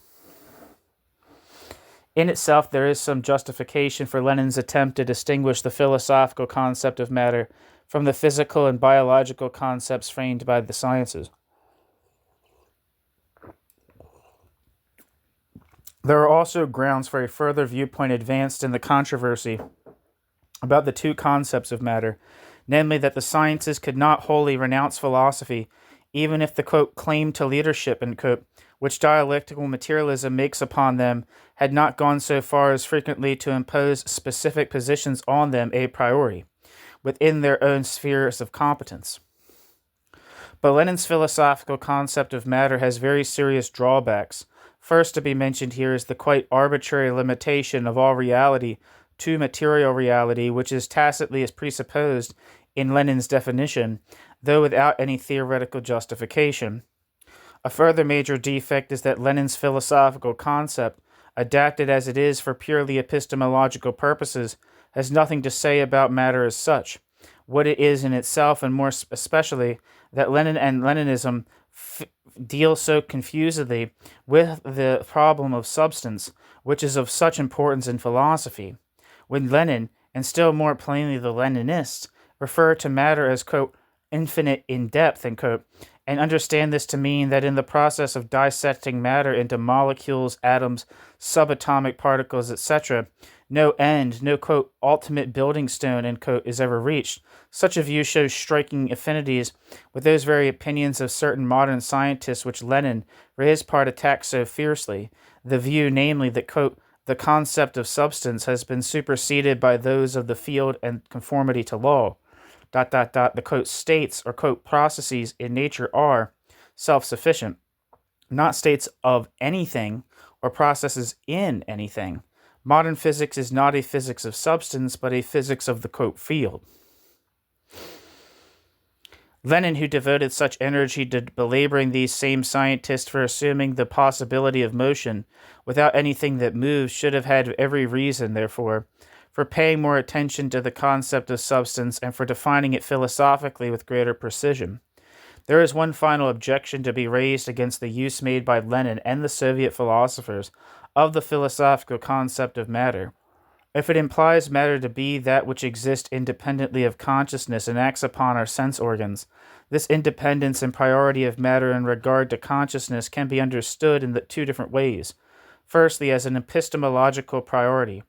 In itself, there is some justification for Lenin's attempt to distinguish the philosophical concept of matter from the physical and biological concepts framed by the sciences. There are also grounds for a further viewpoint advanced in the controversy about the two concepts of matter, namely that the sciences could not wholly renounce philosophy, even if the, quote, claim to leadership, end quote, which dialectical materialism makes upon them, had not gone so far as frequently to impose specific positions on them a priori, within their own spheres of competence. But Lenin's philosophical concept of matter has very serious drawbacks. First to be mentioned here is the quite arbitrary limitation of all reality to material reality, which is tacitly presupposed in Lenin's definition, though without any theoretical justification. A further major defect is that Lenin's philosophical concept, adapted as it is for purely epistemological purposes, has nothing to say about matter as such, what it is in itself, and more especially that Lenin and Leninism deal so confusedly with the problem of substance, which is of such importance in philosophy, when Lenin, and still more plainly the Leninists, refer to matter as, quote, infinite in depth, end quote, and understand this to mean that in the process of dissecting matter into molecules, atoms, subatomic particles, etc., no end, no, quote, ultimate building stone, end quote, is ever reached. Such a view shows striking affinities with those very opinions of certain modern scientists which Lenin, for his part, attacked so fiercely. The view, namely, that, quote, the concept of substance has been superseded by those of the field and conformity to law. The, quote, states or, quote, processes in nature are self-sufficient, not states of anything or processes in anything. Modern physics is not a physics of substance, but a physics of the, quote, field. Lenin, who devoted such energy to belaboring these same scientists for assuming the possibility of motion without anything that moves, should have had every reason, therefore, for paying more attention to the concept of substance and for defining it philosophically with greater precision. There is one final objection to be raised against the use made by Lenin and the Soviet philosophers of the philosophical concept of matter. If it implies matter to be that which exists independently of consciousness and acts upon our sense organs, this independence and priority of matter in regard to consciousness can be understood in two different ways. Firstly, as an epistemological priority,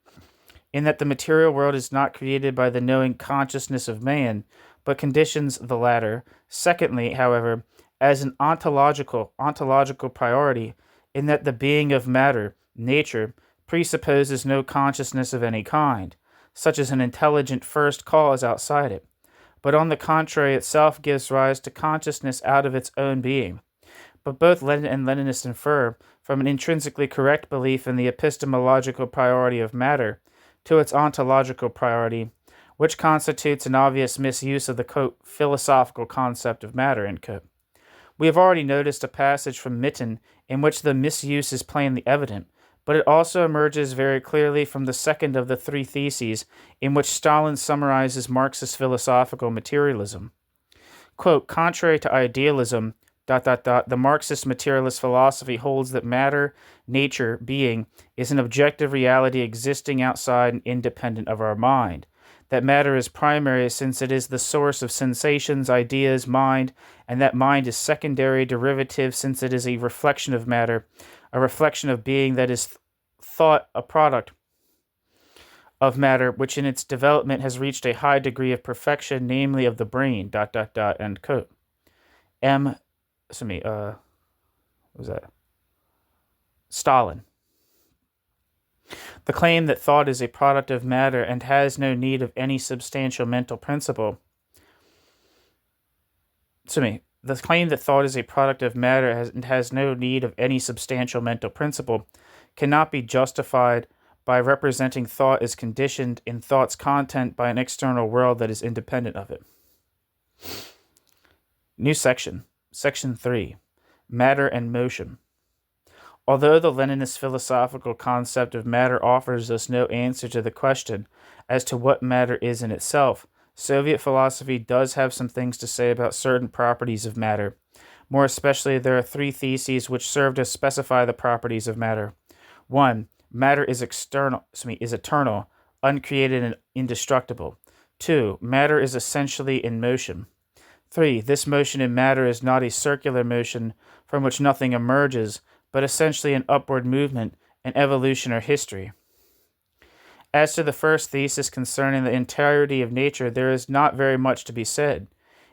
in that the material world is not created by the knowing consciousness of man, but conditions the latter. Secondly, however, as an ontological priority, in that the being of matter, nature, presupposes no consciousness of any kind, such as an intelligent first cause outside it, but on the contrary itself gives rise to consciousness out of its own being. But both Lenin and Leninists infer, from an intrinsically correct belief in the epistemological priority of matter to its ontological priority, which constitutes an obvious misuse of the, quote, philosophical concept of matter, end quote. We have already noticed a passage from Mitten in which the misuse is plainly evident, but it also emerges very clearly from the second of the three theses in which Stalin summarizes Marxist philosophical materialism. Quote, contrary to idealism, the Marxist materialist philosophy holds that matter, nature, being, is an objective reality existing outside and independent of our mind. That matter is primary since it is the source of sensations, ideas, mind, and that mind is secondary, derivative, since it is a reflection of matter, a reflection of being that is thought a product of matter, which in its development has reached a high degree of perfection, namely of the brain, end quote. What was that? Stalin. The claim that thought is a product of matter and has no need of any substantial mental principle. The claim that thought is a product of matter and has no need of any substantial mental principle cannot be justified by representing thought as conditioned in thought's content by an external world that is independent of it. New section. Section 3. Matter and motion. Although the Leninist philosophical concept of matter offers us no answer to the question as to what matter is in itself, Soviet philosophy does have some things to say about certain properties of matter. More especially, there are three theses which serve to specify the properties of matter. 1. Matter is eternal, uncreated, and indestructible. 2. Matter is essentially in motion. 3. This motion in matter is not a circular motion from which nothing emerges, but essentially an upward movement, an evolution or history. As to the first thesis concerning the entirety of nature, there is not very much to be said.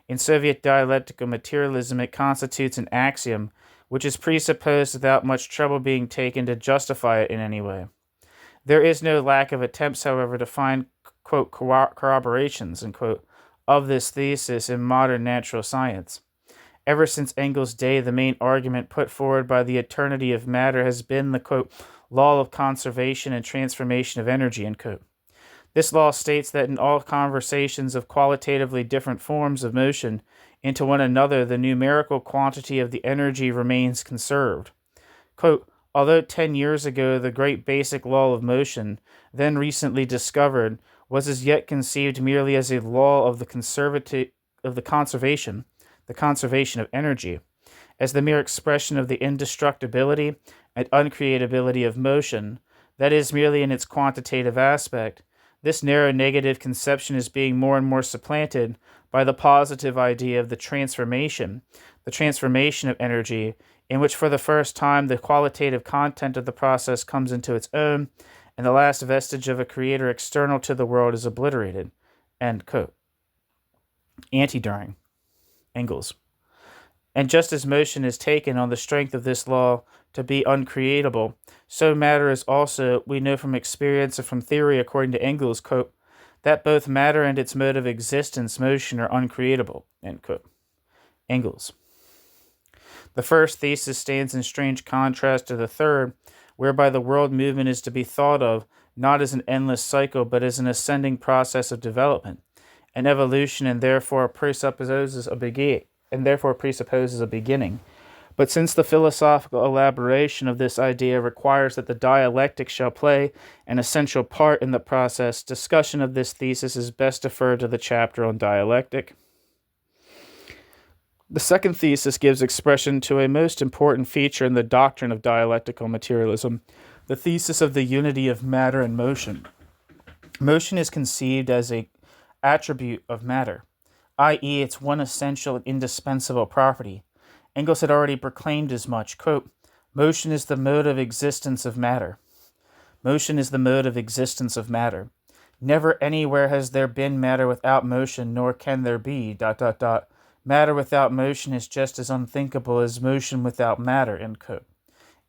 In Soviet dialectical materialism, it constitutes an axiom which is presupposed without much trouble being taken to justify it in any way. There is no lack of attempts, however, to find, quote, corroborations, unquote, of this thesis in modern natural science. Ever since Engels' day, the main argument put forward by the eternity of matter has been the, quote, law of conservation and transformation of energy, unquote. This law states that in all conversations of qualitatively different forms of motion into one another, the numerical quantity of the energy remains conserved. Quote, although 10 years ago the great basic law of motion, then recently discovered, was as yet conceived merely as a law of the conservation of energy, as the mere expression of the indestructibility and uncreatability of motion, that is, merely in its quantitative aspect, this narrow negative conception is being more and more supplanted by the positive idea of the transformation of energy, in which for the first time the qualitative content of the process comes into its own, and the last vestige of a creator external to the world is obliterated. End quote. Anti-During. Engels. And just as motion is taken on the strength of this law to be uncreatable, so matter is also, we know from experience and from theory, according to Engels, quote, that both matter and its mode of existence, motion, are uncreatable. End quote. Engels. The first thesis stands in strange contrast to the third, whereby the world movement is to be thought of not as an endless cycle, but as an ascending process of development, an evolution, and therefore presupposes a beginning. But since the philosophical elaboration of this idea requires that the dialectic shall play an essential part in the process, discussion of this thesis is best deferred to the chapter on dialectic. The second thesis gives expression to a most important feature in the doctrine of dialectical materialism, the thesis of the unity of matter and motion. Motion is conceived as an attribute of matter, i.e., its one essential and indispensable property. Engels had already proclaimed as much, quote, motion is the mode of existence of matter. Motion is the mode of existence of matter. Never anywhere has there been matter without motion, nor can there be, ... Matter without motion is just as unthinkable as motion without matter, end quote.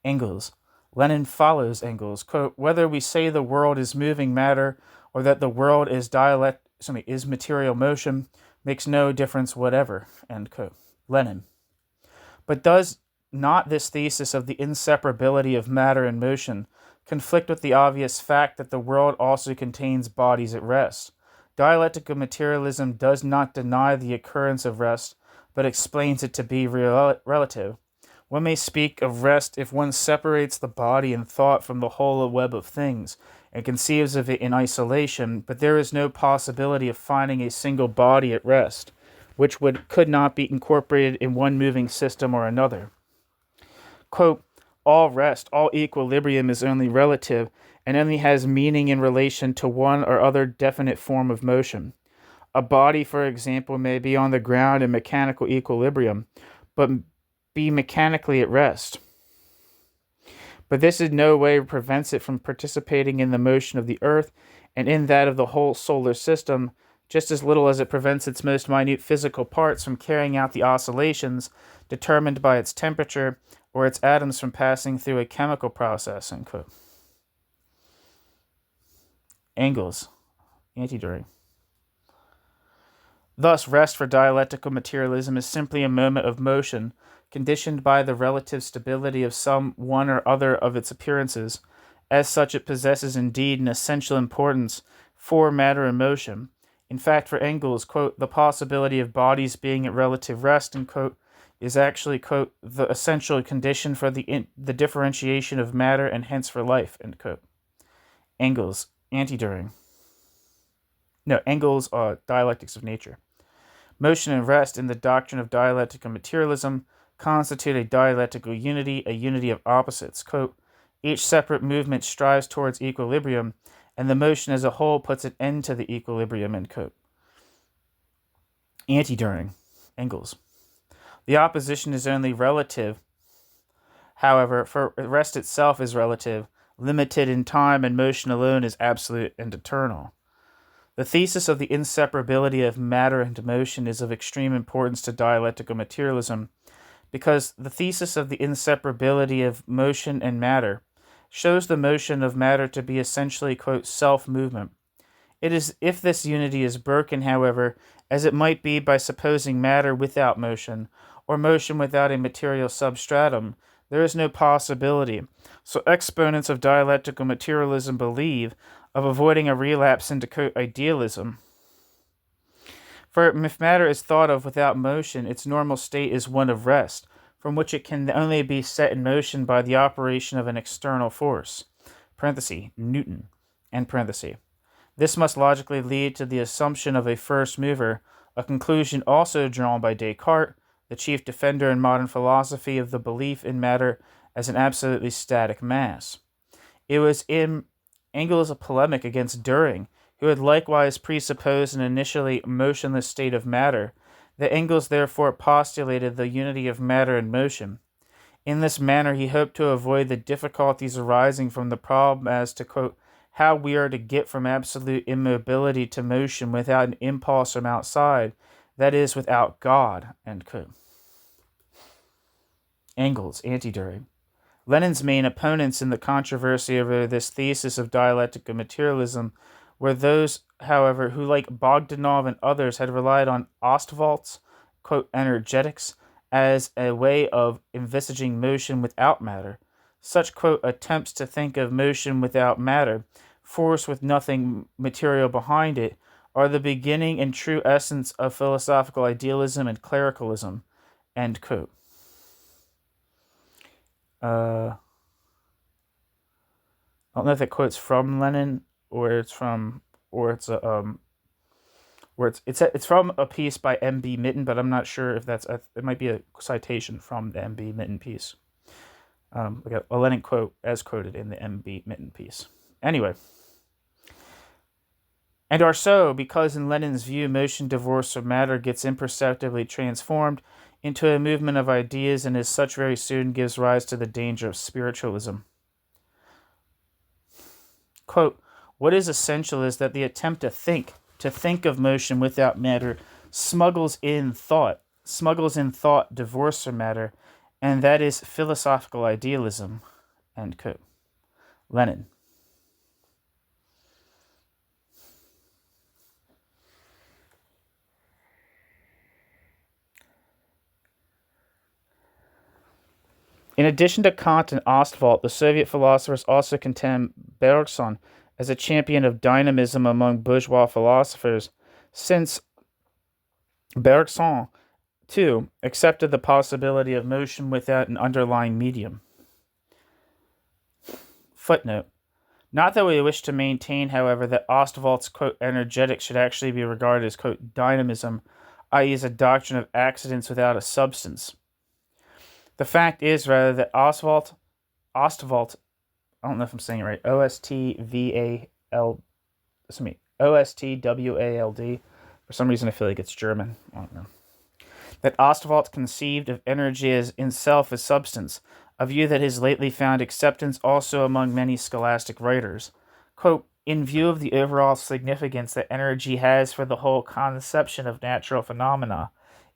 Engels. Lenin follows Engels, quote, whether we say the world is moving matter or that the world is material motion makes no difference whatever, end quote. Lenin. But does not this thesis of the inseparability of matter and motion conflict with the obvious fact that the world also contains bodies at rest? Dialectical materialism does not deny the occurrence of rest, but explains it to be relative. One may speak of rest if one separates the body and thought from the whole web of things, and conceives of it in isolation, but there is no possibility of finding a single body at rest, which could not be incorporated in one moving system or another. Quote, all rest, all equilibrium is only relative, and only has meaning in relation to one or other definite form of motion. A body, for example, may be on the ground in mechanical equilibrium, but be mechanically at rest. But this in no way prevents it from participating in the motion of the earth and in that of the whole solar system, just as little as it prevents its most minute physical parts from carrying out the oscillations determined by its temperature or its atoms from passing through a chemical process, end quote. Engels. Anti-During. Thus, rest for dialectical materialism is simply a moment of motion, conditioned by the relative stability of some one or other of its appearances. As such, it possesses indeed an essential importance for matter and motion. In fact, for Engels, quote, the possibility of bodies being at relative rest, end quote, is actually, quote, the essential condition for the differentiation of matter and hence for life, end quote. Engels. Anti-During. Engels, Dialectics of Nature. Motion and rest in the doctrine of dialectical materialism constitute a dialectical unity, a unity of opposites. Quote, each separate movement strives towards equilibrium, and the motion as a whole puts an end to the equilibrium, end quote. Anti-During. Engels. The opposition is only relative. However, for rest itself is relative, limited in time, and motion alone is absolute and eternal. The thesis of the inseparability of matter and motion is of extreme importance to dialectical materialism, because the thesis of the inseparability of motion and matter shows the motion of matter to be essentially, quote, self-movement. It is if this unity is broken, however, as it might be by supposing matter without motion, or motion without a material substratum, there is no possibility, so exponents of dialectical materialism believe, of avoiding a relapse into, quote, idealism. For if matter is thought of without motion, its normal state is one of rest, from which it can only be set in motion by the operation of an external force, Newton, and this must logically lead to the assumption of a first mover, a conclusion also drawn by Descartes, the chief defender in modern philosophy of the belief in matter as an absolutely static mass. It was in Engels' polemic against Düring, who had likewise presupposed an initially motionless state of matter, that Engels therefore postulated the unity of matter and motion. In this manner he hoped to avoid the difficulties arising from the problem as to, quote, how we are to get from absolute immobility to motion without an impulse from outside, that is, without God, end quote. Engels, anti-Düring. Lenin's main opponents in the controversy over this thesis of dialectical materialism were those, however, who, like Bogdanov and others, had relied on Ostwald's, quote, energetics as a way of envisaging motion without matter. Such, quote, attempts to think of motion without matter, force with nothing material behind it, are the beginning and true essence of philosophical idealism and clericalism, end quote. I don't know if that quote's from Lenin or it's from it's from a piece by M.B. Mitten, but I'm not sure if that's it might be a citation from the M.B. Mitten piece. Like a Lenin quote as quoted in the M.B. Mitten piece. Anyway, and are so because in Lenin's view motion divorced from matter gets imperceptibly transformed into a movement of ideas and as such very soon gives rise to the danger of spiritualism. Quote, what is essential is that the attempt to think of motion without matter smuggles in thought divorced from matter, and that is philosophical idealism, end quote. Lenin. In addition to Kant and Ostwald, the Soviet philosophers also condemned Bergson as a champion of dynamism among bourgeois philosophers, since Bergson, too, accepted the possibility of motion without an underlying medium. Footnote. Not that we wish to maintain, however, that Ostwald's, quote, energetics should actually be regarded as, quote, dynamism, i.e. as a doctrine of accidents without a substance. The fact is, rather, that Ostwald, I don't know if I'm saying it right, Ostwald, for some reason I feel like it's German, I don't know, that Ostwald conceived of energy as in self as substance, a view that has lately found acceptance also among many scholastic writers. Quote, in view of the overall significance that energy has for the whole conception of natural phenomena,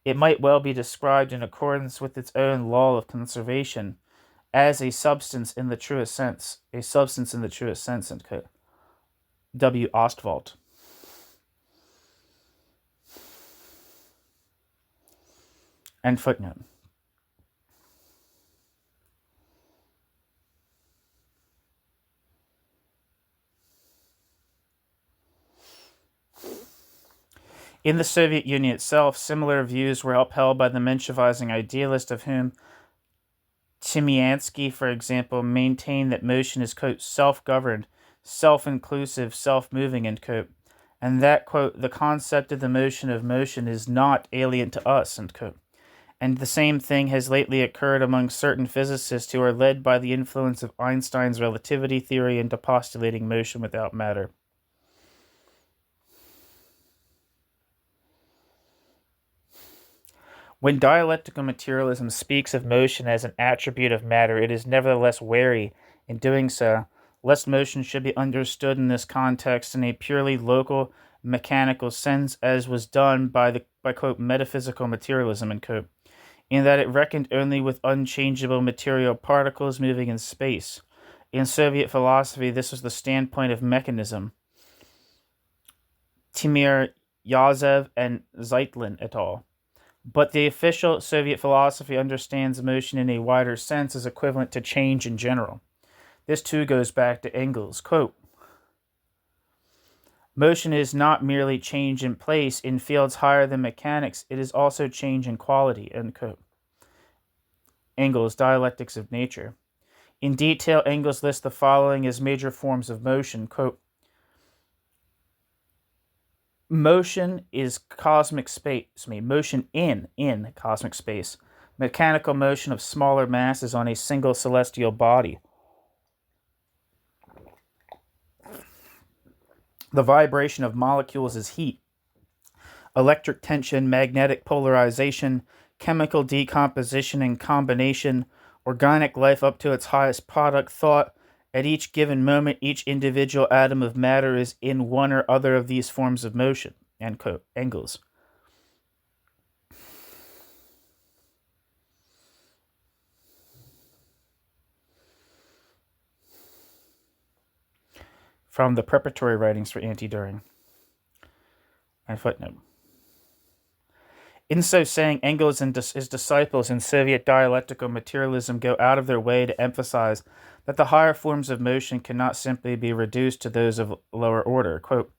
it might well be described in accordance with its own law of conservation as a substance in the truest sense, end quote. W. Ostwald. End footnote. In the Soviet Union itself, similar views were upheld by the Menshevizing idealist, of whom Timiansky, for example, maintained that motion is, quote, self-governed, self-inclusive, self-moving, end quote, and that, quote, the concept of the motion of motion is not alien to us, end quote. And the same thing has lately occurred among certain physicists who are led by the influence of Einstein's relativity theory into postulating motion without matter. When dialectical materialism speaks of motion as an attribute of matter, it is nevertheless wary, in doing so, lest motion should be understood in this context in a purely local, mechanical sense, as was done by quote, metaphysical materialism, end quote. in that it reckoned only with unchangeable material particles moving in space. In Soviet philosophy, this was the standpoint of mechanism. Timir Yazev and Zeitlin et al. But the official Soviet philosophy understands motion in a wider sense as equivalent to change in general. This too goes back to Engels. Quote, motion is not merely change in place in fields higher than mechanics, it is also change in quality. End quote. Engels, Dialectics of Nature. In detail, Engels lists the following as major forms of motion. Quote, motion is cosmic space, motion in cosmic space, mechanical motion of smaller masses on a single celestial body. The vibration of molecules is heat. Electric tension, magnetic polarization, chemical decomposition and combination, organic life up to its highest product, thought. At each given moment, each individual atom of matter is in one or other of these forms of motion. End quote. Engels. From the preparatory writings for Anti-Düring. And footnote. In so saying, Engels and his disciples in Soviet dialectical materialism go out of their way to emphasize that the higher forms of motion cannot simply be reduced to those of lower order. Quote,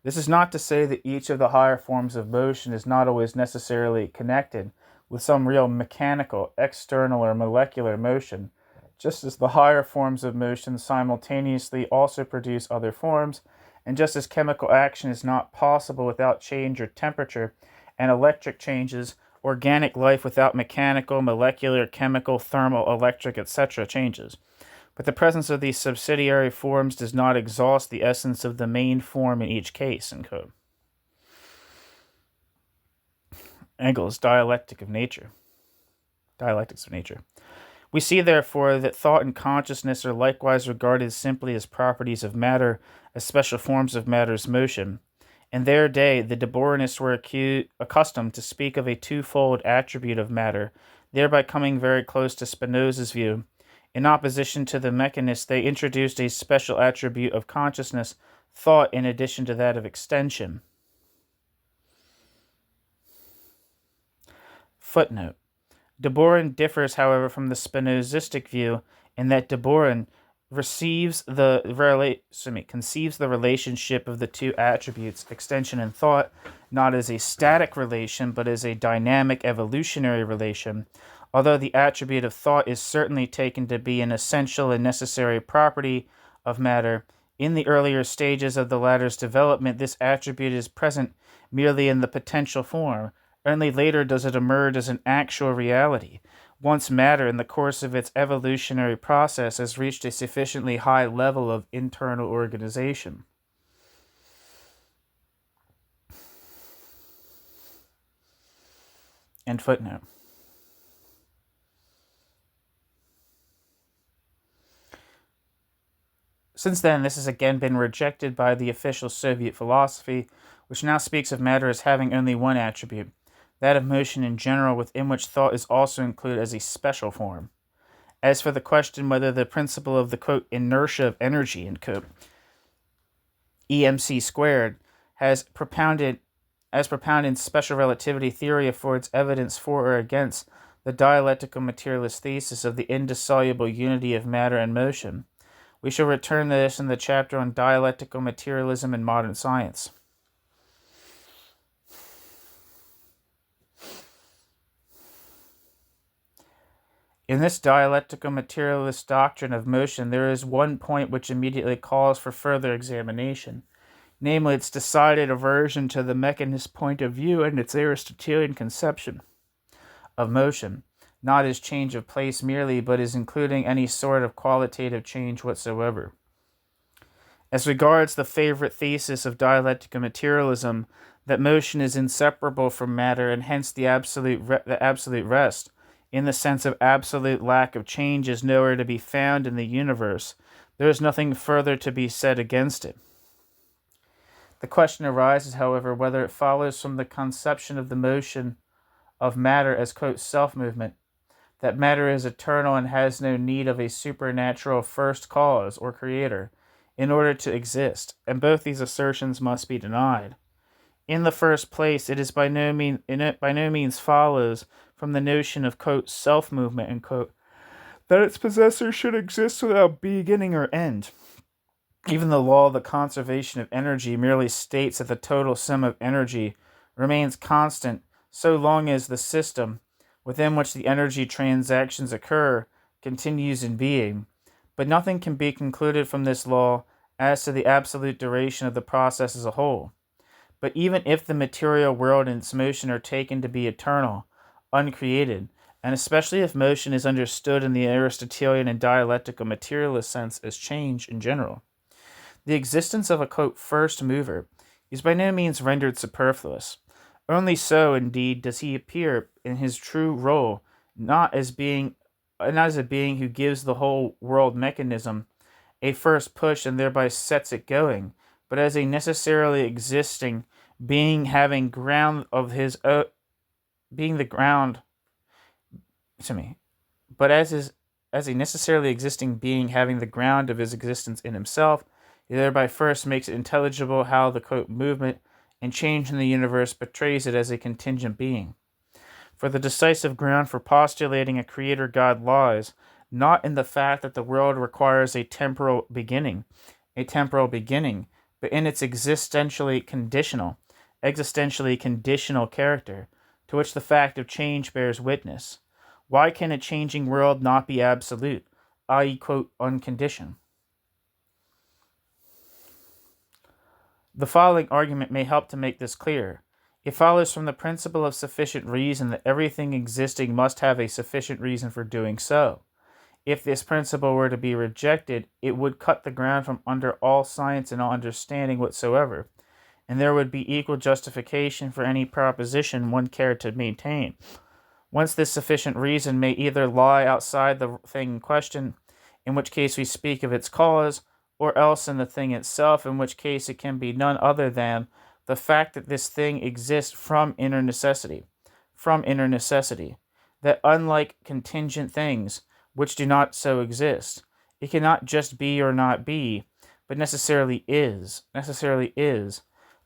this is not to say that each of the higher forms of motion is not always necessarily connected with some real mechanical, external, or molecular motion, just as the higher forms of motion simultaneously also produce other forms, and just as chemical action is not possible without change or temperature, and electric changes, organic life without mechanical, molecular, chemical, thermal, electric, etc. changes. But the presence of these subsidiary forms does not exhaust the essence of the main form in each case. End quote. Engels, Dialectics of Nature. We see, therefore, that thought and consciousness are likewise regarded simply as properties of matter, as special forms of matter's motion. In their day, the De Boerists were accustomed to speak of a twofold attribute of matter, thereby coming very close to Spinoza's view. In opposition to the mechanists, they introduced a special attribute of consciousness, thought, in addition to that of extension. Footnote. De Boer differs, however, from the Spinozistic view in that De Boer conceives the relationship of the two attributes, extension and thought, not as a static relation, but as a dynamic evolutionary relation. Although the attribute of thought is certainly taken to be an essential and necessary property of matter, in the earlier stages of the latter's development, this attribute is present merely in the potential form. Only later does it emerge as an actual reality. Once matter, in the course of its evolutionary process, has reached a sufficiently high level of internal organization. End footnote. Since then, this has again been rejected by the official Soviet philosophy, which now speaks of matter as having only one attribute, that of motion in general, within which thought is also included as a special form. As for the question whether the principle of the, quote, inertia of energy, end quote, EMC squared, as propounded in special relativity theory, affords evidence for or against the dialectical materialist thesis of the indissoluble unity of matter and motion. We shall return to this in the chapter on dialectical materialism and modern science. In this dialectical materialist doctrine of motion, there is one point which immediately calls for further examination, namely its decided aversion to the mechanist point of view and its Aristotelian conception of motion, not as change of place merely, but as including any sort of qualitative change whatsoever. As regards the favorite thesis of dialectical materialism, that motion is inseparable from matter and hence the absolute rest, in the sense of absolute lack of change, is nowhere to be found in the universe, there is nothing further to be said against it. The question arises, however, whether it follows from the conception of the motion of matter as, quote, self-movement, that matter is eternal and has no need of a supernatural first cause or creator in order to exist, and both these assertions must be denied. In the first place, it by no means follows from the notion of, quote, self-movement, end quote, that its possessor should exist without beginning or end. Even the law of the conservation of energy merely states that the total sum of energy remains constant so long as the system within which the energy transactions occur continues in being. But nothing can be concluded from this law as to the absolute duration of the process as a whole. But even if the material world and its motion are taken to be eternal, uncreated, and especially if motion is understood in the Aristotelian and dialectical materialist sense as change in general, the existence of a, quote, first mover is by no means rendered superfluous. Only so, indeed, does he appear in his true role, not as a being who gives the whole world mechanism a first push and thereby sets it going, but as a necessarily existing being having ground of his being the ground to me, but as a necessarily existing being having the ground of his existence in himself, he thereby first makes it intelligible how the, quote, movement and change in the universe betrays it as a contingent being. For the decisive ground for postulating a creator God lies not in the fact that the world requires a temporal beginning, but in its existentially conditional character, to which the fact of change bears witness. Why can a changing world not be absolute, i.e., quote, unconditioned? The following argument may help to make this clear. It follows from the principle of sufficient reason that everything existing must have a sufficient reason for doing so. If this principle were to be rejected, it would cut the ground from under all science and all understanding whatsoever, and there would be equal justification for any proposition one cared to maintain. Whence this sufficient reason may either lie outside the thing in question, in which case we speak of its cause, or else in the thing itself, in which case it can be none other than the fact that this thing exists from inner necessity, that unlike contingent things, which do not so exist, it cannot just be or not be, but necessarily is.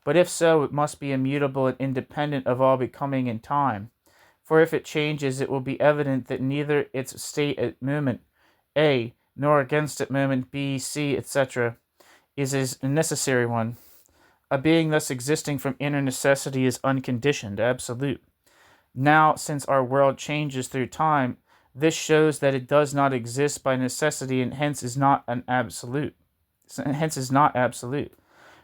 But if so, it must be immutable and independent of all becoming in time. For if it changes, it will be evident that neither its state at moment A, nor against it moment B, C, etc., is a necessary one. A being thus existing from inner necessity is unconditioned, absolute. Now, since our world changes through time, this shows that it does not exist by necessity and hence is not absolute.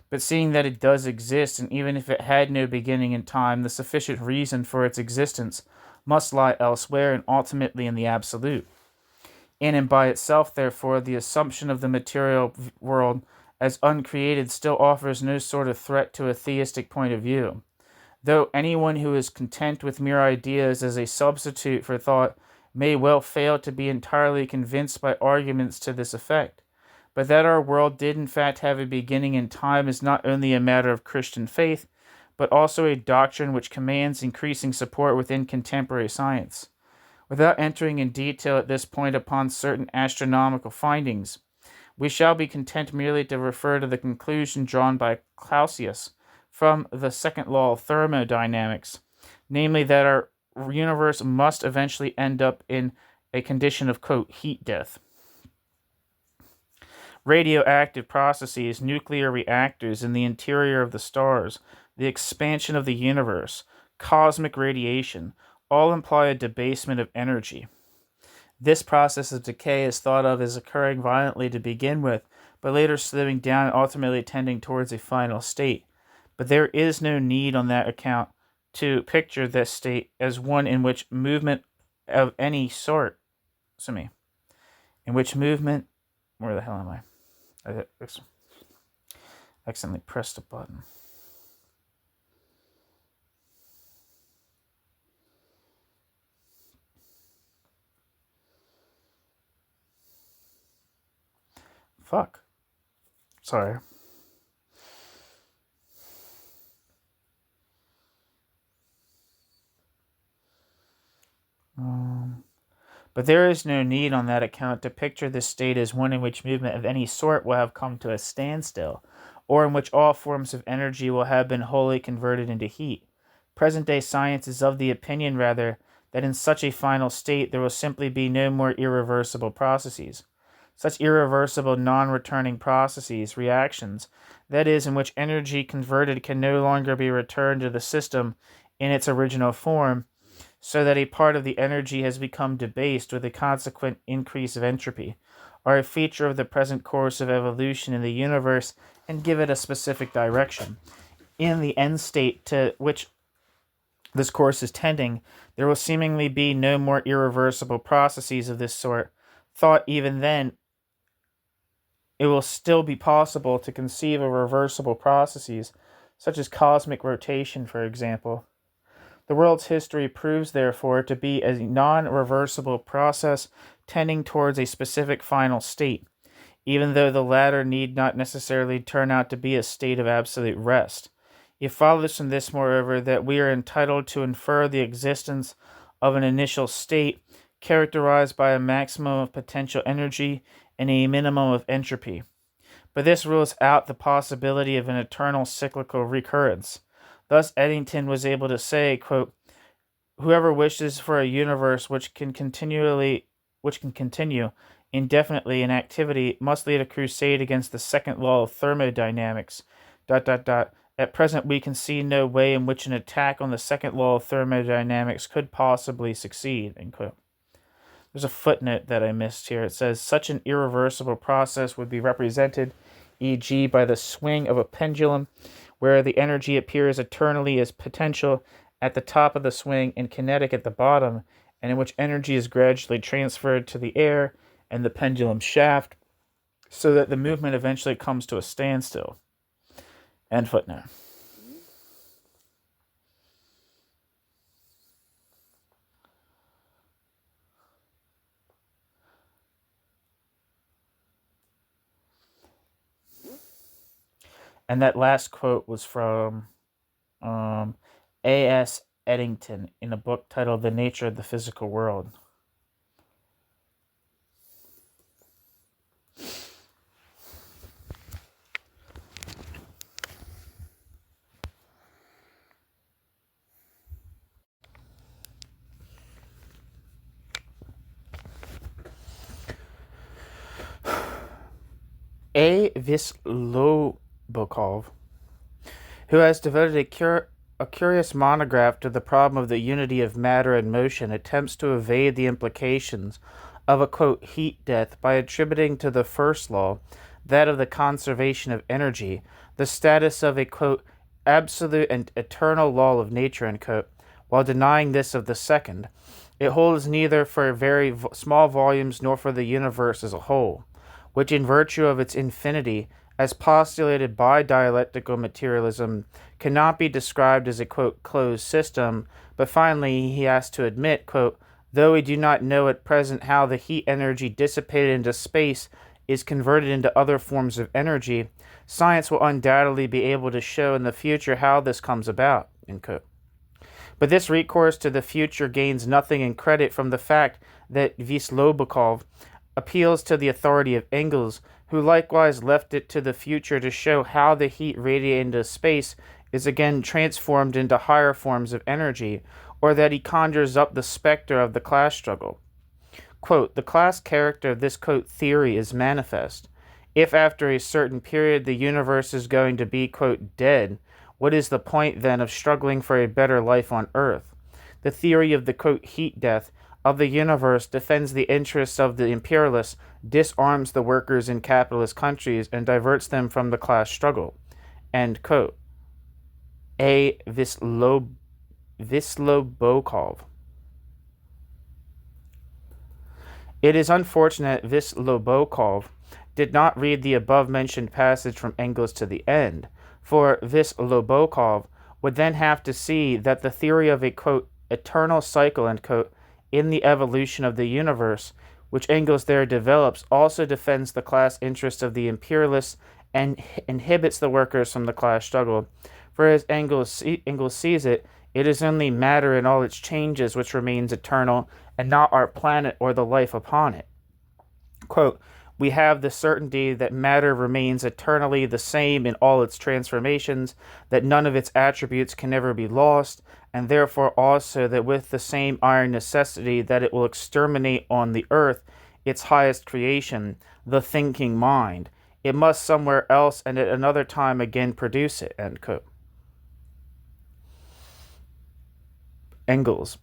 But seeing that it does exist, and even if it had no beginning in time, the sufficient reason for its existence must lie elsewhere and ultimately in the absolute. In and by itself, therefore, the assumption of the material world as uncreated still offers no sort of threat to a theistic point of view, though anyone who is content with mere ideas as a substitute for thought may well fail to be entirely convinced by arguments to this effect. But that our world did in fact have a beginning in time is not only a matter of Christian faith, but also a doctrine which commands increasing support within contemporary science. Without entering in detail at this point upon certain astronomical findings, we shall be content merely to refer to the conclusion drawn by Clausius from the second law of thermodynamics, namely that our universe must eventually end up in a condition of, quote, heat death. Radioactive processes, nuclear reactors in the interior of the stars, the expansion of the universe, cosmic radiation, all imply a debasement of energy. This process of decay is thought of as occurring violently to begin with, but later slowing down and ultimately tending towards a final state. But there is no need on that account to picture this state as one in which movement of any sort, where the hell am I? I accidentally pressed a button. Fuck. Sorry. But there is no need on that account to picture this state as one in which movement of any sort will have come to a standstill, or in which all forms of energy will have been wholly converted into heat. Present-day science is of the opinion, rather, that in such a final state there will simply be no more irreversible processes. Such irreversible non-returning processes, reactions, that is, in which energy converted can no longer be returned to the system in its original form, so that a part of the energy has become debased with a consequent increase of entropy, are a feature of the present course of evolution in the universe and give it a specific direction. In the end state to which this course is tending, there will seemingly be no more irreversible processes of this sort. Thought even then, it will still be possible to conceive of reversible processes, such as cosmic rotation, for example. The world's history proves, therefore, to be a non-reversible process tending towards a specific final state, even though the latter need not necessarily turn out to be a state of absolute rest. It follows from this, moreover, that we are entitled to infer the existence of an initial state characterized by a maximum of potential energy and a minimum of entropy. But this rules out the possibility of an eternal cyclical recurrence. Thus, Eddington was able to say, quote, "Whoever wishes for a universe which can continue indefinitely in activity must lead a crusade against the second law of thermodynamics. ... At present, we can see no way in which an attack on the second law of thermodynamics could possibly succeed." End quote. There's a footnote that I missed here. It says, such an irreversible process would be represented, e.g., by the swing of a pendulum, where the energy appears eternally as potential at the top of the swing and kinetic at the bottom, and in which energy is gradually transferred to the air and the pendulum shaft, so that the movement eventually comes to a standstill. End footnote. And that last quote was from A.S. Eddington in a book titled The Nature of the Physical World. A. Vyslobokov, who has devoted a curious monograph to the problem of the unity of matter and motion, attempts to evade the implications of a, quote, heat death by attributing to the first law, that of the conservation of energy, the status of a, quote, absolute and eternal law of nature, end quote, while denying this of the second. It holds neither for very small volumes nor for the universe as a whole, which in virtue of its infinity, as postulated by dialectical materialism, cannot be described as a, quote, closed system, but finally he has to admit, quote, though we do not know at present how the heat energy dissipated into space is converted into other forms of energy, science will undoubtedly be able to show in the future how this comes about, end quote. But this recourse to the future gains nothing in credit from the fact that Vyslobokov appeals to the authority of Engels, who likewise left it to the future to show how the heat radiated into space is again transformed into higher forms of energy, or that he conjures up the specter of the class struggle. Quote, the class character of this, quote, theory is manifest. If after a certain period the universe is going to be, quote, dead, what is the point then of struggling for a better life on Earth? The theory of the, quote, heat death of the universe defends the interests of the imperialists, disarms the workers in capitalist countries, and diverts them from the class struggle. End quote. A. Vyslobokov. It is unfortunate Vyslobokov did not read the above-mentioned passage from Engels to the end, for Vyslobokov would then have to see that the theory of a, quote, eternal cycle, end quote, in the evolution of the universe, which Engels there develops, also defends the class interests of the imperialists and inhibits the workers from the class struggle. For as Engels sees it, It is only matter in all its changes which remains eternal, and not our planet or the life upon it. Quote, we have the certainty that matter remains eternally the same in all its transformations, that none of its attributes can ever be lost, and therefore also that with the same iron necessity that it will exterminate on the earth its highest creation, the thinking mind, it must somewhere else and at another time again produce it. End quote. Engels.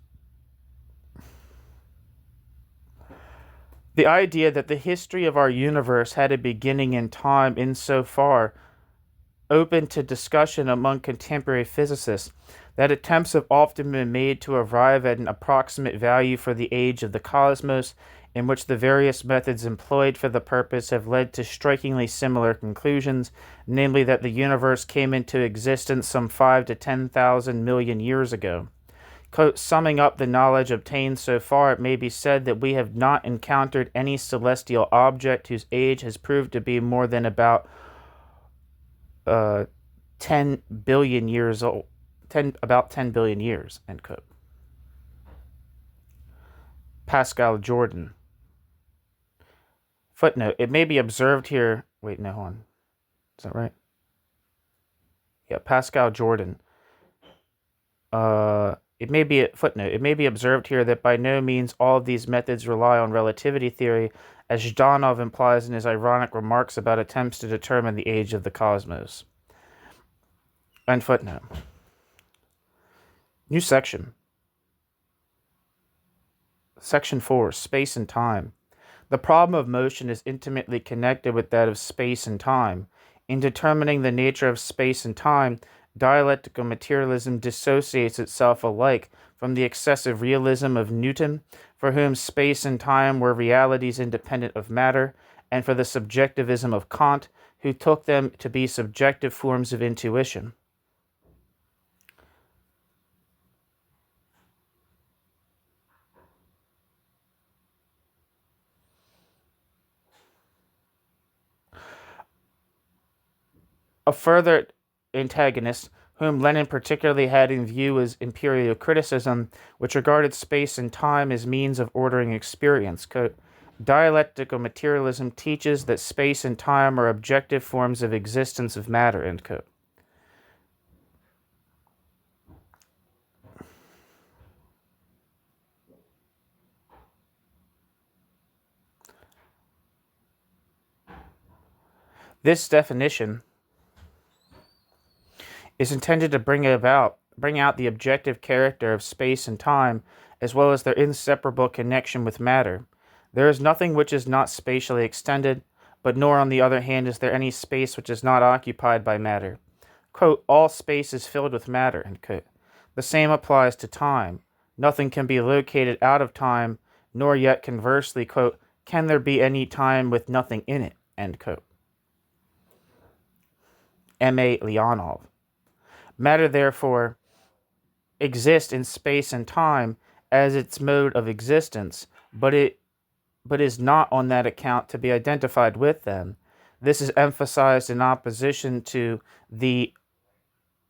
The idea that the history of our universe had a beginning in time insofar open to discussion among contemporary physicists, that attempts have often been made to arrive at an approximate value for the age of the cosmos, in which the various methods employed for the purpose have led to strikingly similar conclusions, namely that the universe came into existence some 5 to 10,000 million years ago. Quote, summing up the knowledge obtained so far, it may be said that we have not encountered any celestial object whose age has proved to be more than about 10 billion years old. About 10 billion years, end quote. Pascal Jordan. Footnote, it may be observed here... Wait, no, hold on. Is that right? Yeah, Pascal Jordan. It may be observed here that by no means all of these methods rely on relativity theory, as Zhdanov implies in his ironic remarks about attempts to determine the age of the cosmos. End footnote. New section. Section 4, Space and Time. The problem of motion is intimately connected with that of space and time. In determining the nature of space and time, dialectical materialism dissociates itself alike from the excessive realism of Newton, for whom space and time were realities independent of matter, and for the subjectivism of Kant, who took them to be subjective forms of intuition. A further antagonist, whom Lenin particularly had in view, was imperial criticism, which regarded space and time as means of ordering experience. Quote, dialectical materialism teaches that space and time are objective forms of existence of matter. End quote. This definition is intended to bring out the objective character of space and time, as well as their inseparable connection with matter. There is nothing which is not spatially extended, but nor on the other hand is there any space which is not occupied by matter. Quote, all space is filled with matter, end quote. The same applies to time. Nothing can be located out of time, nor yet conversely, quote, can there be any time with nothing in it, end quote. M.A. Leonov. Matter, therefore, exists in space and time as its mode of existence, but is not on that account to be identified with them. This is emphasized in opposition to the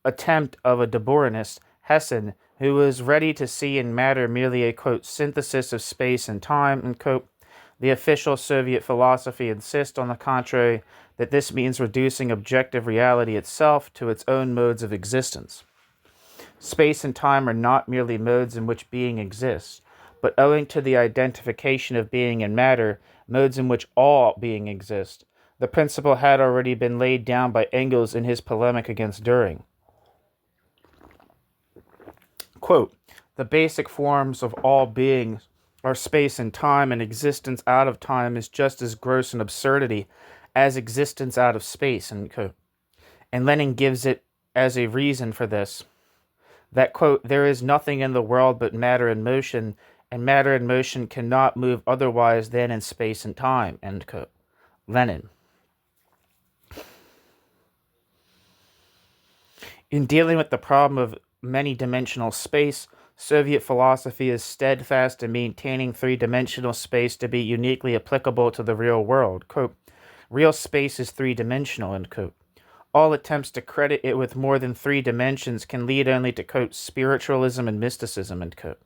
attempt of a Deborahist, Hessen, who was ready to see in matter merely a, quote, synthesis of space and time, end quote. The official Soviet philosophy insists, on the contrary, that this means reducing objective reality itself to its own modes of existence. Space and time are not merely modes in which being exists, but owing to the identification of being and matter, modes in which all being exists. The principle had already been laid down by Engels in his polemic against Dühring. Quote, the basic forms of all beings are space and time, and existence out of time is just as gross an absurdity as existence out of space, end quote. And Lenin gives it as a reason for this, that, quote, there is nothing in the world but matter and motion cannot move otherwise than in space and time, end quote. Lenin. In dealing with the problem of many-dimensional space, Soviet philosophy is steadfast in maintaining three-dimensional space to be uniquely applicable to the real world. Quote, real space is three-dimensional, end quote. All attempts to credit it with more than 3 dimensions can lead only to, quote, spiritualism and mysticism, end quote.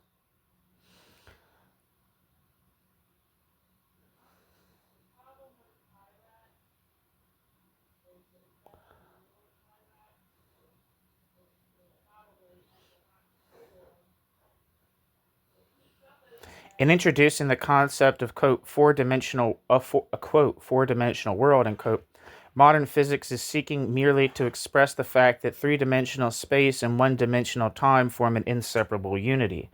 In introducing the concept of, quote, four-dimensional world, end quote, modern physics is seeking merely to express the fact that 3-dimensional space and 1-dimensional time form an inseparable unity.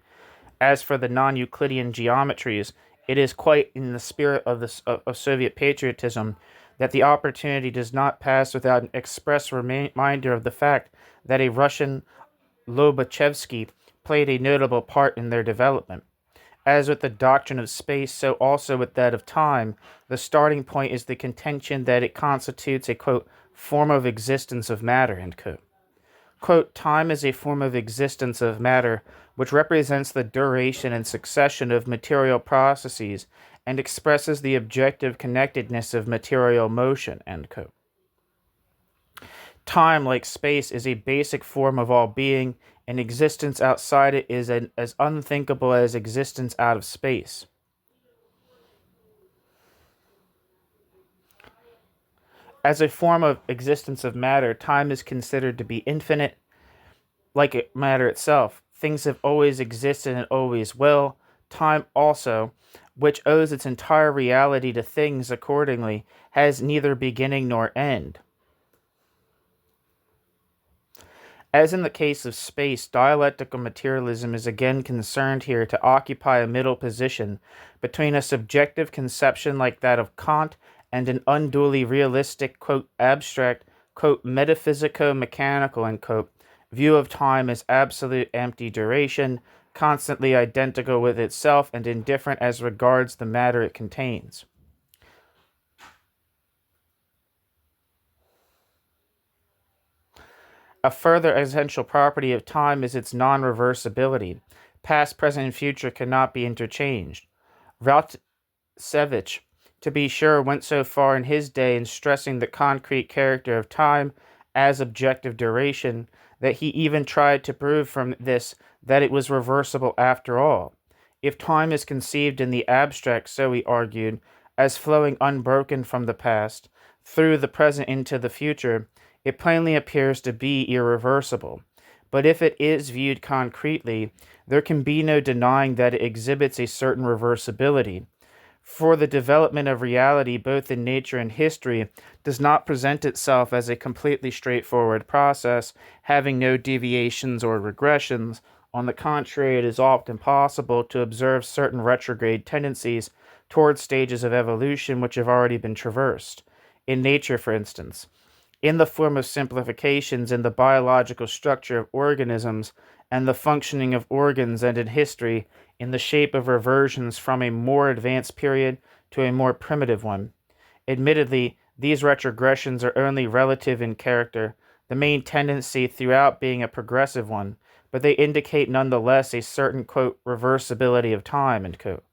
As for the non-Euclidean geometries, it is quite in the spirit of Soviet patriotism that the opportunity does not pass without an express reminder of the fact that a Russian Lobachevsky played a notable part in their development. As with the doctrine of space, so also with that of time, the starting point is the contention that it constitutes a, quote, form of existence of matter, end quote. Quote, time is a form of existence of matter which represents the duration and succession of material processes and expresses the objective connectedness of material motion, end quote. Time, like space, is a basic form of all being, and existence outside it is as unthinkable as existence out of space. As a form of existence of matter, time is considered to be infinite, like matter itself. Things have always existed and always will. Time also, which owes its entire reality to things accordingly, has neither beginning nor end. As in the case of space, dialectical materialism is again concerned here to occupy a middle position between a subjective conception like that of Kant and an unduly realistic, quote, abstract, quote, metaphysico-mechanical, end quote, view of time as absolute empty duration, constantly identical with itself and indifferent as regards the matter it contains. A further essential property of time is its non-reversibility. Past, present, and future cannot be interchanged. Rautsevich, to be sure, went so far in his day in stressing the concrete character of time as objective duration that he even tried to prove from this that it was reversible after all. If time is conceived in the abstract, so he argued, as flowing unbroken from the past, through the present into the future, it plainly appears to be irreversible. But if it is viewed concretely, there can be no denying that it exhibits a certain reversibility. For the development of reality, both in nature and history, does not present itself as a completely straightforward process, having no deviations or regressions. On the contrary, it is often possible to observe certain retrograde tendencies towards stages of evolution which have already been traversed. In nature, for instance, in the form of simplifications in the biological structure of organisms and the functioning of organs, and in history, in the shape of reversions from a more advanced period to a more primitive one. Admittedly, these retrogressions are only relative in character, the main tendency throughout being a progressive one, but they indicate nonetheless a certain, quote, reversibility of time, end quote.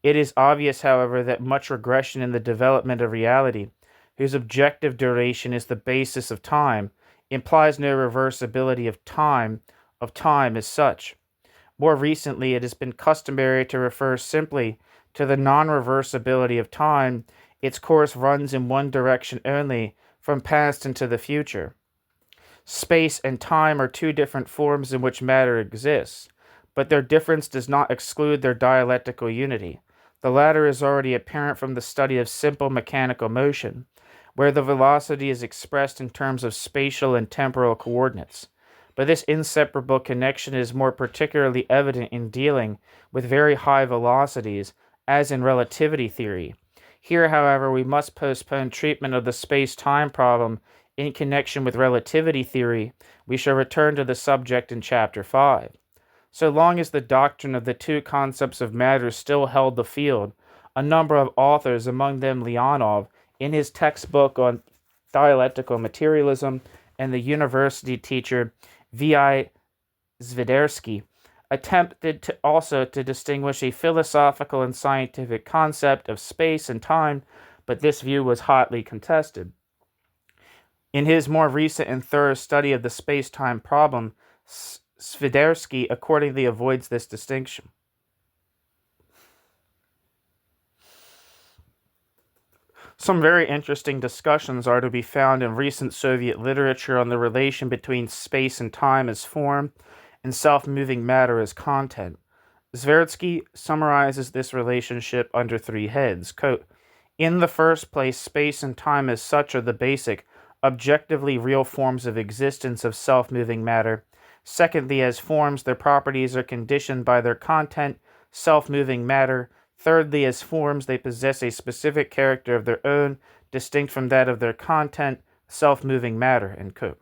It is obvious, however, that much regression in the development of reality, whose objective duration is the basis of time, implies no reversibility of time as such. More recently, it has been customary to refer simply to the non-reversibility of time. Its course runs in one direction only, from past into the future. Space and time are two different forms in which matter exists, but their difference does not exclude their dialectical unity. The latter is already apparent from the study of simple mechanical motion, where the velocity is expressed in terms of spatial and temporal coordinates. But this inseparable connection is more particularly evident in dealing with very high velocities, as in relativity theory. Here, however, we must postpone treatment of the space-time problem in connection with relativity theory. We shall return to the subject in Chapter 5. So long as the doctrine of the two concepts of matter still held the field, a number of authors, among them Leonov, in his textbook on dialectical materialism, and the university teacher V.I. Zvidersky, attempted also to distinguish a philosophical and scientific concept of space and time, but this view was hotly contested. In his more recent and thorough study of the space-time problem, Swiderski accordingly avoids this distinction. Some very interesting discussions are to be found in recent Soviet literature on the relation between space and time as form and self-moving matter as content. Swiderski summarizes this relationship under three heads. Quote, in the first place, space and time as such are the basic, objectively real forms of existence of self-moving matter. Secondly, as forms, their properties are conditioned by their content, self-moving matter. Thirdly, as forms, they possess a specific character of their own, distinct from that of their content, self-moving matter. End quote.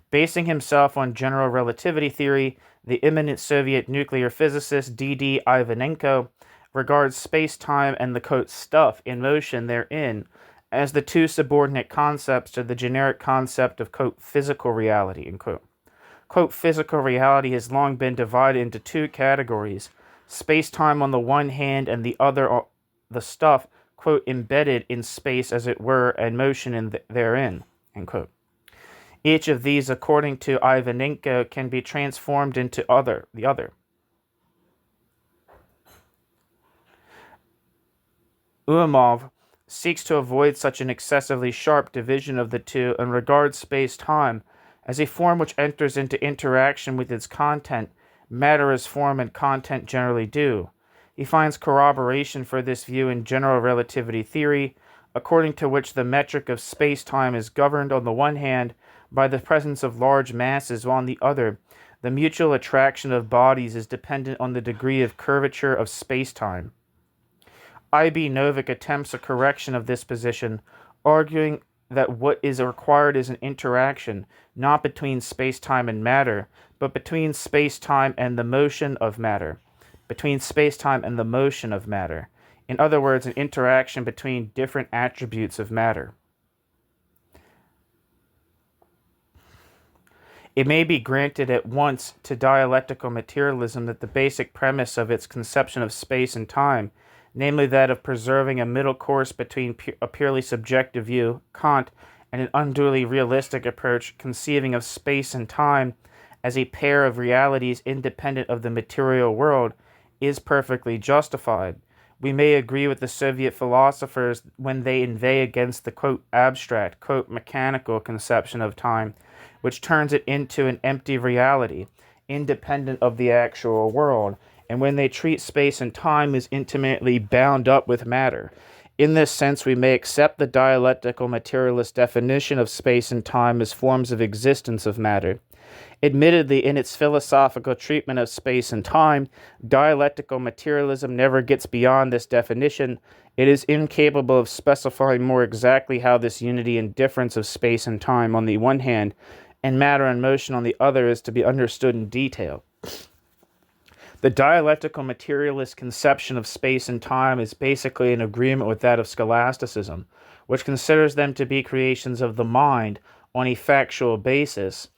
Basing himself on general relativity theory, the eminent Soviet nuclear physicist D.D. Ivanenko regards space-time and the, quote, stuff in motion therein as the two subordinate concepts to the generic concept of, quote, physical reality, end quote. Quote, physical reality has long been divided into two categories, space-time on the one hand and the other the stuff, quote, embedded in space as it were and motion therein, end quote. Each of these, according to Ivanenko, can be transformed into the other. Uamov seeks to avoid such an excessively sharp division of the two and regards space-time as a form which enters into interaction with its content, matter as form and content generally do. He finds corroboration for this view in general relativity theory, according to which the metric of space-time is governed on the one hand by the presence of large masses, while on the other, the mutual attraction of bodies is dependent on the degree of curvature of space-time. I.B. Novick attempts a correction of this position, arguing that what is required is an interaction, not between space-time and matter, but between space-time and the motion of matter. Between space-time and the motion of matter. In other words, an interaction between different attributes of matter. It may be granted at once to dialectical materialism that the basic premise of its conception of space and time, namely that of preserving a middle course between a purely subjective view, Kant, and an unduly realistic approach conceiving of space and time as a pair of realities independent of the material world, is perfectly justified. We may agree with the Soviet philosophers when they inveigh against the, quote, abstract, quote, mechanical conception of time, which turns it into an empty reality, independent of the actual world, and when they treat space and time as intimately bound up with matter. In this sense, we may accept the dialectical materialist definition of space and time as forms of existence of matter. Admittedly, in its philosophical treatment of space and time, dialectical materialism never gets beyond this definition. It is incapable of specifying more exactly how this unity and difference of space and time on the one hand, and matter and motion on the other is to be understood in detail. The dialectical materialist conception of space and time is basically in agreement with that of scholasticism, which considers them to be creations of the mind on a factual basis,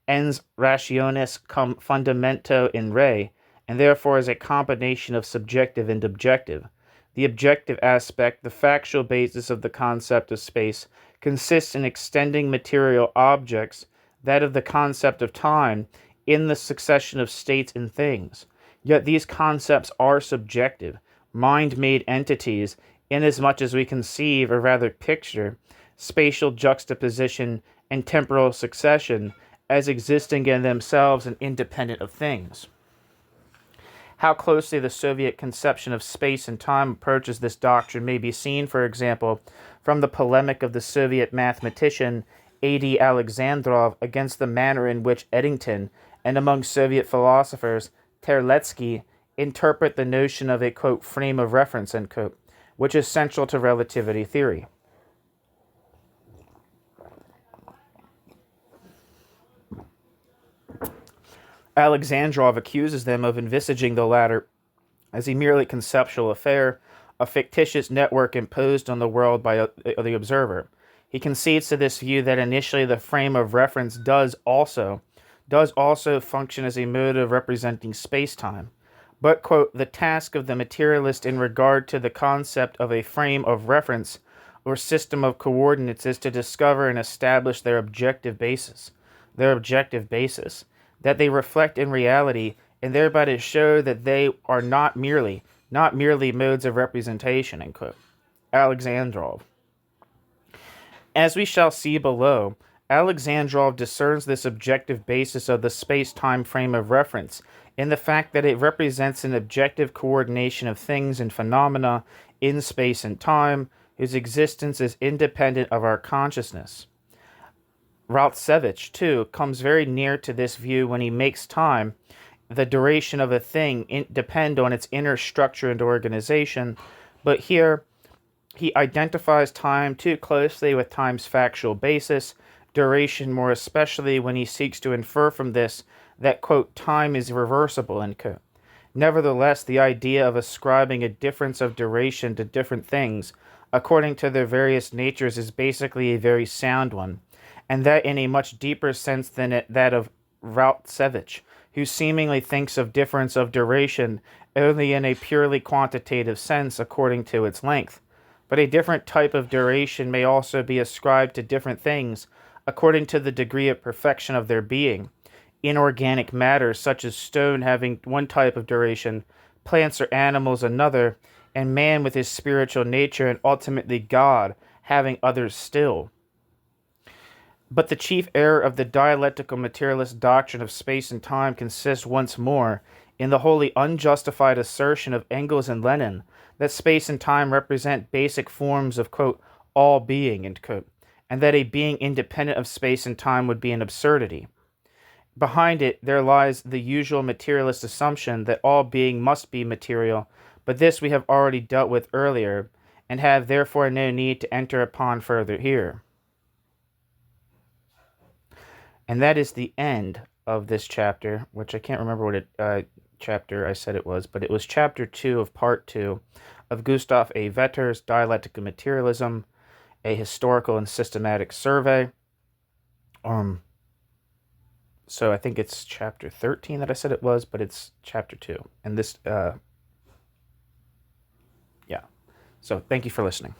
ens rationis cum fundamento in re, and therefore is a combination of subjective and objective. The objective aspect, the factual basis of the concept of space, consists in extending material objects, that of the concept of time, in the succession of states and things. Yet these concepts are subjective, mind-made entities, inasmuch as we conceive, or rather picture, spatial juxtaposition and temporal succession as existing in themselves and independent of things. How closely the Soviet conception of space and time approaches this doctrine may be seen, for example, from the polemic of the Soviet mathematician A.D. Alexandrov against the manner in which Eddington, and among Soviet philosophers, Terlecki, interpret the notion of a, quote, frame of reference, end quote, which is central to relativity theory. Alexandrov accuses them of envisaging the latter as a merely conceptual affair, a fictitious network imposed on the world by the observer. He concedes to this view that initially the frame of reference does also function as a mode of representing space-time. But, quote, the task of the materialist in regard to the concept of a frame of reference or system of coordinates is to discover and establish their objective basis, that they reflect in reality, and thereby to show that they are not merely modes of representation, end quote. Alexandrov. As we shall see below, Alexandrov discerns this objective basis of the space-time frame of reference in the fact that it represents an objective coordination of things and phenomena in space and time, whose existence is independent of our consciousness. Raltsevich, too, comes very near to this view when he makes time, the duration of a thing, depend on its inner structure and organization, but here he identifies time too closely with time's factual basis, duration more especially when he seeks to infer from this that, quote, time is reversible, end quote. Nevertheless, the idea of ascribing a difference of duration to different things, according to their various natures, is basically a very sound one, and that in a much deeper sense than that of Raltsevich, who seemingly thinks of difference of duration only in a purely quantitative sense according to its length. But a different type of duration may also be ascribed to different things according to the degree of perfection of their being. Inorganic matter, such as stone, having one type of duration, plants or animals another, and man with his spiritual nature and ultimately God having others still. But the chief error of the dialectical materialist doctrine of space and time consists once more in the wholly unjustified assertion of Engels and Lenin that space and time represent basic forms of, quote, all being, end quote, and that a being independent of space and time would be an absurdity. Behind it, there lies the usual materialist assumption that all being must be material, but this we have already dealt with earlier, and have therefore no need to enter upon further here. And that is the end of this chapter, which I can't remember what chapter I said it was, but it was chapter 2 of part 2 of Gustav A. Vetter's Dialectical Materialism, a historical and systematic survey. So I think it's chapter 13 that I said it was, but it's chapter 2. And this, yeah. So thank you for listening.